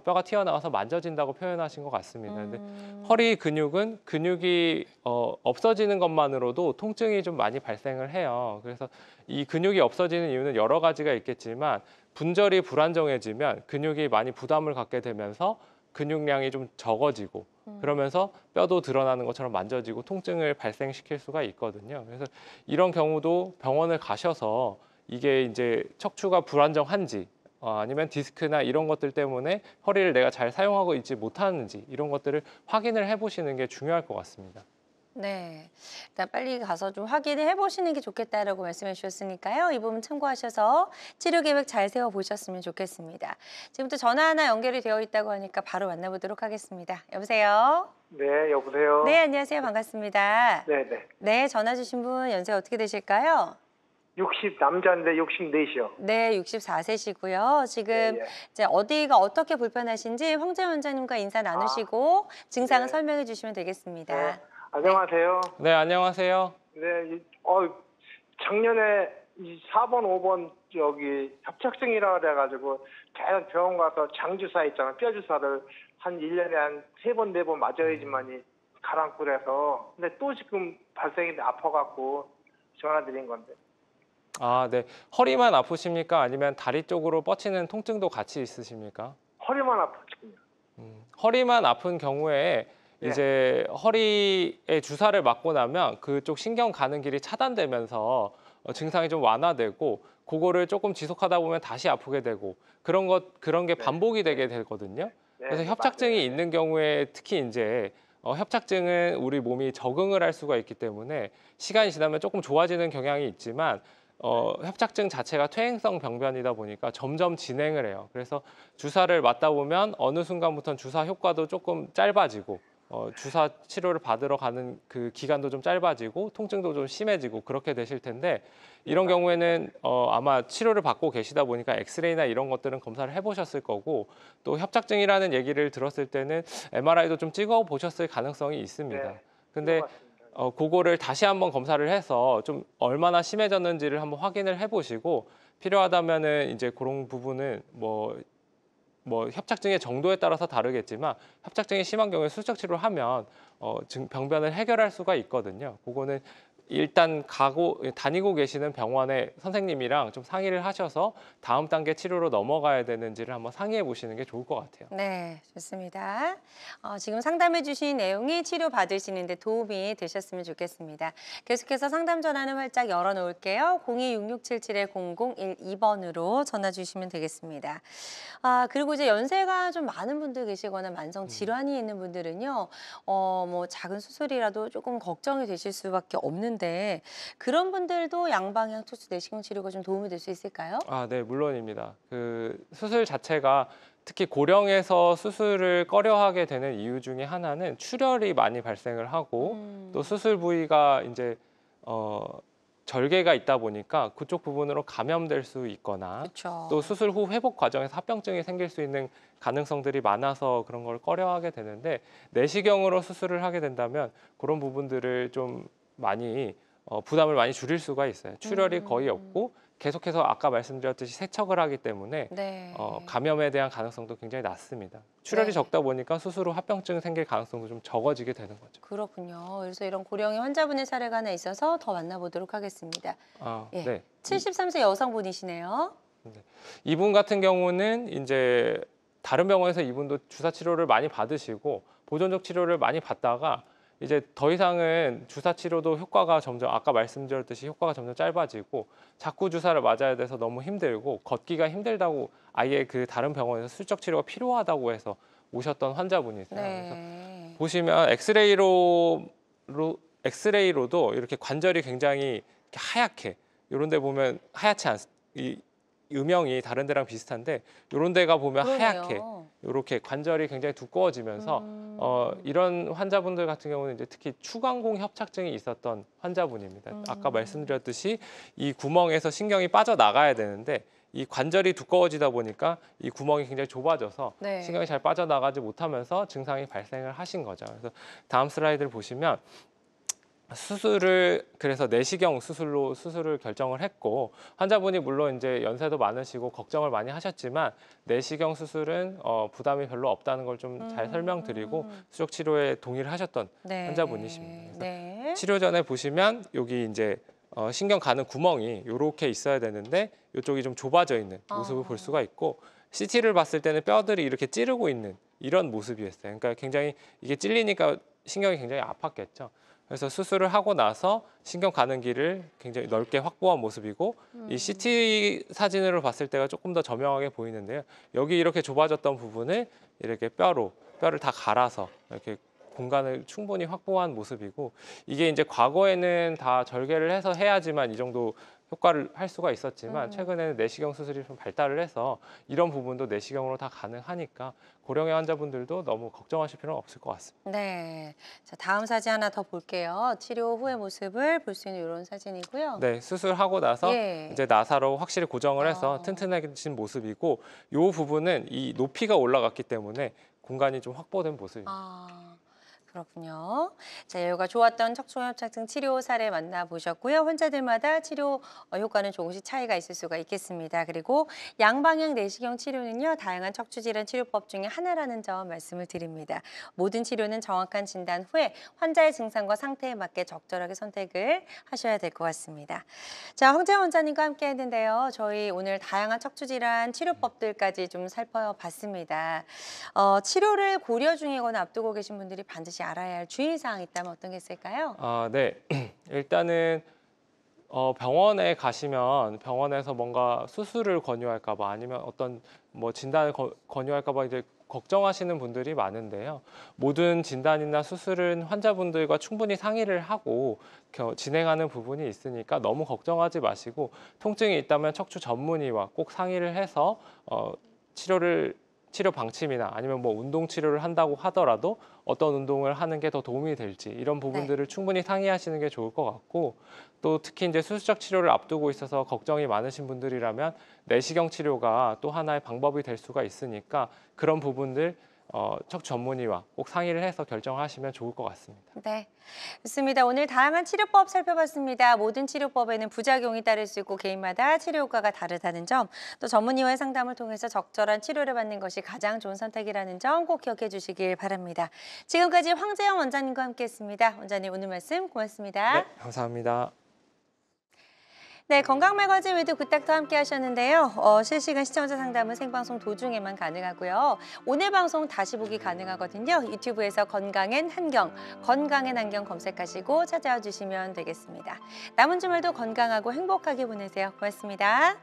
뼈가 튀어나와서 만져진다고 표현하신 것 같습니다. 근데 허리 근육이 없어지는 것만으로도 통증이 좀 많이 발생을 해요. 그래서 이 근육이 없어지는 이유는 여러 가지가 있겠지만 분절이 불안정해지면 근육이 많이 부담을 갖게 되면서 근육량이 좀 적어지고 그러면서 뼈도 드러나는 것처럼 만져지고 통증을 발생시킬 수가 있거든요. 그래서 이런 경우도 병원을 가셔서 이게 이제 척추가 불안정한지 아니면 디스크나 이런 것들 때문에 허리를 내가 잘 사용하고 있지 못하는지 이런 것들을 확인을 해보시는 게 중요할 것 같습니다. 네, 일단 빨리 가서 좀 확인을 해보시는 게 좋겠다라고 말씀해 주셨으니까요. 이 부분 참고하셔서 치료 계획 잘 세워보셨으면 좋겠습니다. 지금부터 전화 하나 연결이 되어 있다고 하니까 바로 만나보도록 하겠습니다. 여보세요? 네, 여보세요? 네, 안녕하세요. 반갑습니다. 네네. 네, 전화 주신 분 연세 어떻게 되실까요? 남자인데 64이요. 네, 64세시고요. 지금 예, 예. 이제 어디가 어떻게 불편하신지 황재 원장님과 인사 나누시고 증상을 네. 설명해 주시면 되겠습니다. 네. 안녕하세요. 네, 안녕하세요. 네, 작년에 4번, 5번 협착증이라 그래가지고 계속 병원 가서 장주사 있잖아. 뼈주사를 한 1년에 한 3번, 4번 맞아야지만이 가라앉고 그래서. 근데 또 지금 발생인데 아파갖고 전화드린 건데. 네. 허리만 아프십니까? 아니면 다리 쪽으로 뻗치는 통증도 같이 있으십니까? 허리만 아프거든요. 허리만 아픈 경우에 네. 이제 허리에 주사를 맞고 나면 그쪽 신경 가는 길이 차단되면서 증상이 좀 완화되고 그거를 조금 지속하다 보면 다시 아프게 되고 그런 게 반복이 되게 되거든요. 네, 그래서 협착증이 맞아요. 있는 경우에 특히 이제 협착증은 우리 몸이 적응을 할 수가 있기 때문에 시간이 지나면 조금 좋아지는 경향이 있지만 협착증 자체가 퇴행성 병변이다 보니까 점점 진행을 해요. 그래서 주사를 맞다 보면 어느 순간부터는 주사 효과도 조금 짧아지고 주사 치료를 받으러 가는 그 기간도 좀 짧아지고 통증도 좀 심해지고 그렇게 되실 텐데 이런 경우에는 아마 치료를 받고 계시다 보니까 엑스레이나 이런 것들은 검사를 해보셨을 거고 또 협착증이라는 얘기를 들었을 때는 MRI도 좀 찍어 보셨을 가능성이 있습니다. 네. 근데 맞습니다. 그거를 다시 한번 검사를 해서 좀 얼마나 심해졌는지를 한번 확인을 해보시고 필요하다면은 이제 그런 부분은 뭐 협착증의 정도에 따라서 다르겠지만 협착증이 심한 경우에 수적 치료를 하면 병변을 해결할 수가 있거든요. 그거는 일단 다니고 계시는 병원의 선생님이랑 좀 상의를 하셔서 다음 단계 치료로 넘어가야 되는지를 한번 상의해 보시는 게 좋을 것 같아요. 네, 좋습니다. 지금 상담해 주신 내용이 치료 받으시는 데 도움이 되셨으면 좋겠습니다. 계속해서 상담 전화는 활짝 열어놓을게요. 02-6677-0012번으로 전화 주시면 되겠습니다. 그리고 이제 연세가 좀 많은 분들 계시거나 만성 질환이 있는 분들은요, 뭐 작은 수술이라도 조금 걱정이 되실 수밖에 없는데 그런 분들도 양방향 투수 내시경 치료가 좀 도움이 될 수 있을까요? 네, 물론입니다. 그 수술 자체가 특히 고령에서 수술을 꺼려하게 되는 이유 중에 하나는 출혈이 많이 발생을 하고 또 수술 부위가 이제 절개가 있다 보니까 그쪽 부분으로 감염될 수 있거나 그렇죠. 또 수술 후 회복 과정에서 합병증이 생길 수 있는 가능성들이 많아서 그런 걸 꺼려하게 되는데 내시경으로 수술을 하게 된다면 그런 부분들을 좀 많이 부담을 많이 줄일 수가 있어요. 출혈이 거의 없고 계속해서 아까 말씀드렸듯이 세척을 하기 때문에 네. 감염에 대한 가능성도 굉장히 낮습니다. 출혈이 네. 적다 보니까 수술 후 합병증 생길 가능성도 좀 적어지게 되는 거죠. 그렇군요. 그래서 이런 고령의 환자분의 사례가 하나 있어서 더 만나보도록 하겠습니다. 예. 네. 73세 여성분이시네요. 이분 같은 경우는 이제 다른 병원에서 이분도 주사 치료를 많이 받으시고 보존적 치료를 많이 받다가 이제 더 이상은 주사 치료도 효과가 점점 아까 말씀드렸듯이 효과가 점점 짧아지고 자꾸 주사를 맞아야 돼서 너무 힘들고 걷기가 힘들다고 아예 그 다른 병원에서 수적 치료가 필요하다고 해서 오셨던 환자분이세요. 그래서 네. 보시면 엑스레이로도 이렇게 관절이 굉장히 이렇게 하얗게 이런 데 보면 하얗지 이 음영이 다른 데랑 비슷한데 이런 데가 보면 하얗게 그러네요. 이렇게 관절이 굉장히 두꺼워지면서 이런 환자분들 같은 경우는 이제 특히 추간공 협착증이 있었던 환자분입니다. 아까 말씀드렸듯이 이 구멍에서 신경이 빠져나가야 되는데 이 관절이 두꺼워지다 보니까 이 구멍이 굉장히 좁아져서 네. 신경이 잘 빠져나가지 못하면서 증상이 발생을 하신 거죠. 그래서 다음 슬라이드를 보시면 수술을 그래서 내시경 수술로 수술을 결정을 했고 환자분이 물론 이제 연세도 많으시고 걱정을 많이 하셨지만 내시경 수술은 부담이 별로 없다는 걸 좀 잘 설명드리고 수족 치료에 동의를 하셨던 네. 환자분이십니다. 그래서 네. 치료 전에 보시면 여기 이제 신경 가는 구멍이 이렇게 있어야 되는데 이쪽이 좀 좁아져 있는 모습을 볼 수가 있고 CT를 봤을 때는 뼈들이 이렇게 찌르고 있는 이런 모습이었어요. 그러니까 굉장히 이게 찔리니까 신경이 굉장히 아팠겠죠. 그래서 수술을 하고 나서 신경 가는 길을 굉장히 넓게 확보한 모습이고 이 CT 사진으로 봤을 때가 조금 더 저명하게 보이는데요. 여기 이렇게 좁아졌던 부분을 이렇게 뼈를 다 갈아서 이렇게 공간을 충분히 확보한 모습이고 이게 이제 과거에는 다 절개를 해서 해야지만 이 정도 효과를 할 수가 있었지만 최근에는 내시경 수술이 좀 발달을 해서 이런 부분도 내시경으로 다 가능하니까 고령의 환자분들도 너무 걱정하실 필요는 없을 것 같습니다. 네. 자, 다음 사진 하나 더 볼게요. 치료 후의 모습을 볼 수 있는 이런 사진이고요. 네, 수술하고 나서 예. 이제 나사로 확실히 고정을 해서 아. 튼튼해진 모습이고 이 부분은 이 높이가 올라갔기 때문에 공간이 좀 확보된 모습입니다. 아, 그렇군요. 자, 여기가 좋았던 척추협착증 치료 사례 만나보셨고요. 환자들마다 치료 효과는 조금씩 차이가 있을 수가 있겠습니다. 그리고 양방향 내시경 치료는요, 다양한 척추질환 치료법 중에 하나라는 점 말씀을 드립니다. 모든 치료는 정확한 진단 후에 환자의 증상과 상태에 맞게 적절하게 선택을 하셔야 될 것 같습니다. 자, 황재원 원장님과 함께 했는데요. 저희 오늘 다양한 척추질환 치료법들까지 좀 살펴봤습니다. 치료를 고려 중이거나 앞두고 계신 분들이 반드시 알아야 할 주의사항이 있다면 어떤 게 있을까요? 네. 일단은 병원에 가시면 병원에서 뭔가 수술을 권유할까 봐 아니면 어떤 뭐 진단을 권유할까 봐 이제 걱정하시는 분들이 많은데요. 모든 진단이나 수술은 환자분들과 충분히 상의를 하고 진행하는 부분이 있으니까 너무 걱정하지 마시고 통증이 있다면 척추 전문의와 꼭 상의를 해서 치료 방침이나 아니면 뭐 운동 치료를 한다고 하더라도 어떤 운동을 하는 게 더 도움이 될지 이런 부분들을 충분히 상의하시는 게 좋을 것 같고 또 특히 이제 수술적 치료를 앞두고 있어서 걱정이 많으신 분들이라면 내시경 치료가 또 하나의 방법이 될 수가 있으니까 그런 부분들 척추 전문의와 꼭 상의를 해서 결정하시면 좋을 것 같습니다. 네, 좋습니다. 오늘 다양한 치료법 살펴봤습니다. 모든 치료법에는 부작용이 따를 수 있고 개인마다 치료 효과가 다르다는 점, 또 전문의와의 상담을 통해서 적절한 치료를 받는 것이 가장 좋은 선택이라는 점 꼭 기억해 주시길 바랍니다. 지금까지 황재영 원장님과 함께했습니다. 원장님 오늘 말씀 고맙습니다. 네, 감사합니다. 네, 건강매거진 위드 굿닥터 함께 하셨는데요. 실시간 시청자 상담은 생방송 도중에만 가능하고요. 오늘 방송 다시 보기 가능하거든요. 유튜브에서 건강엔 한경 검색하시고 찾아와 주시면 되겠습니다. 남은 주말도 건강하고 행복하게 보내세요. 고맙습니다.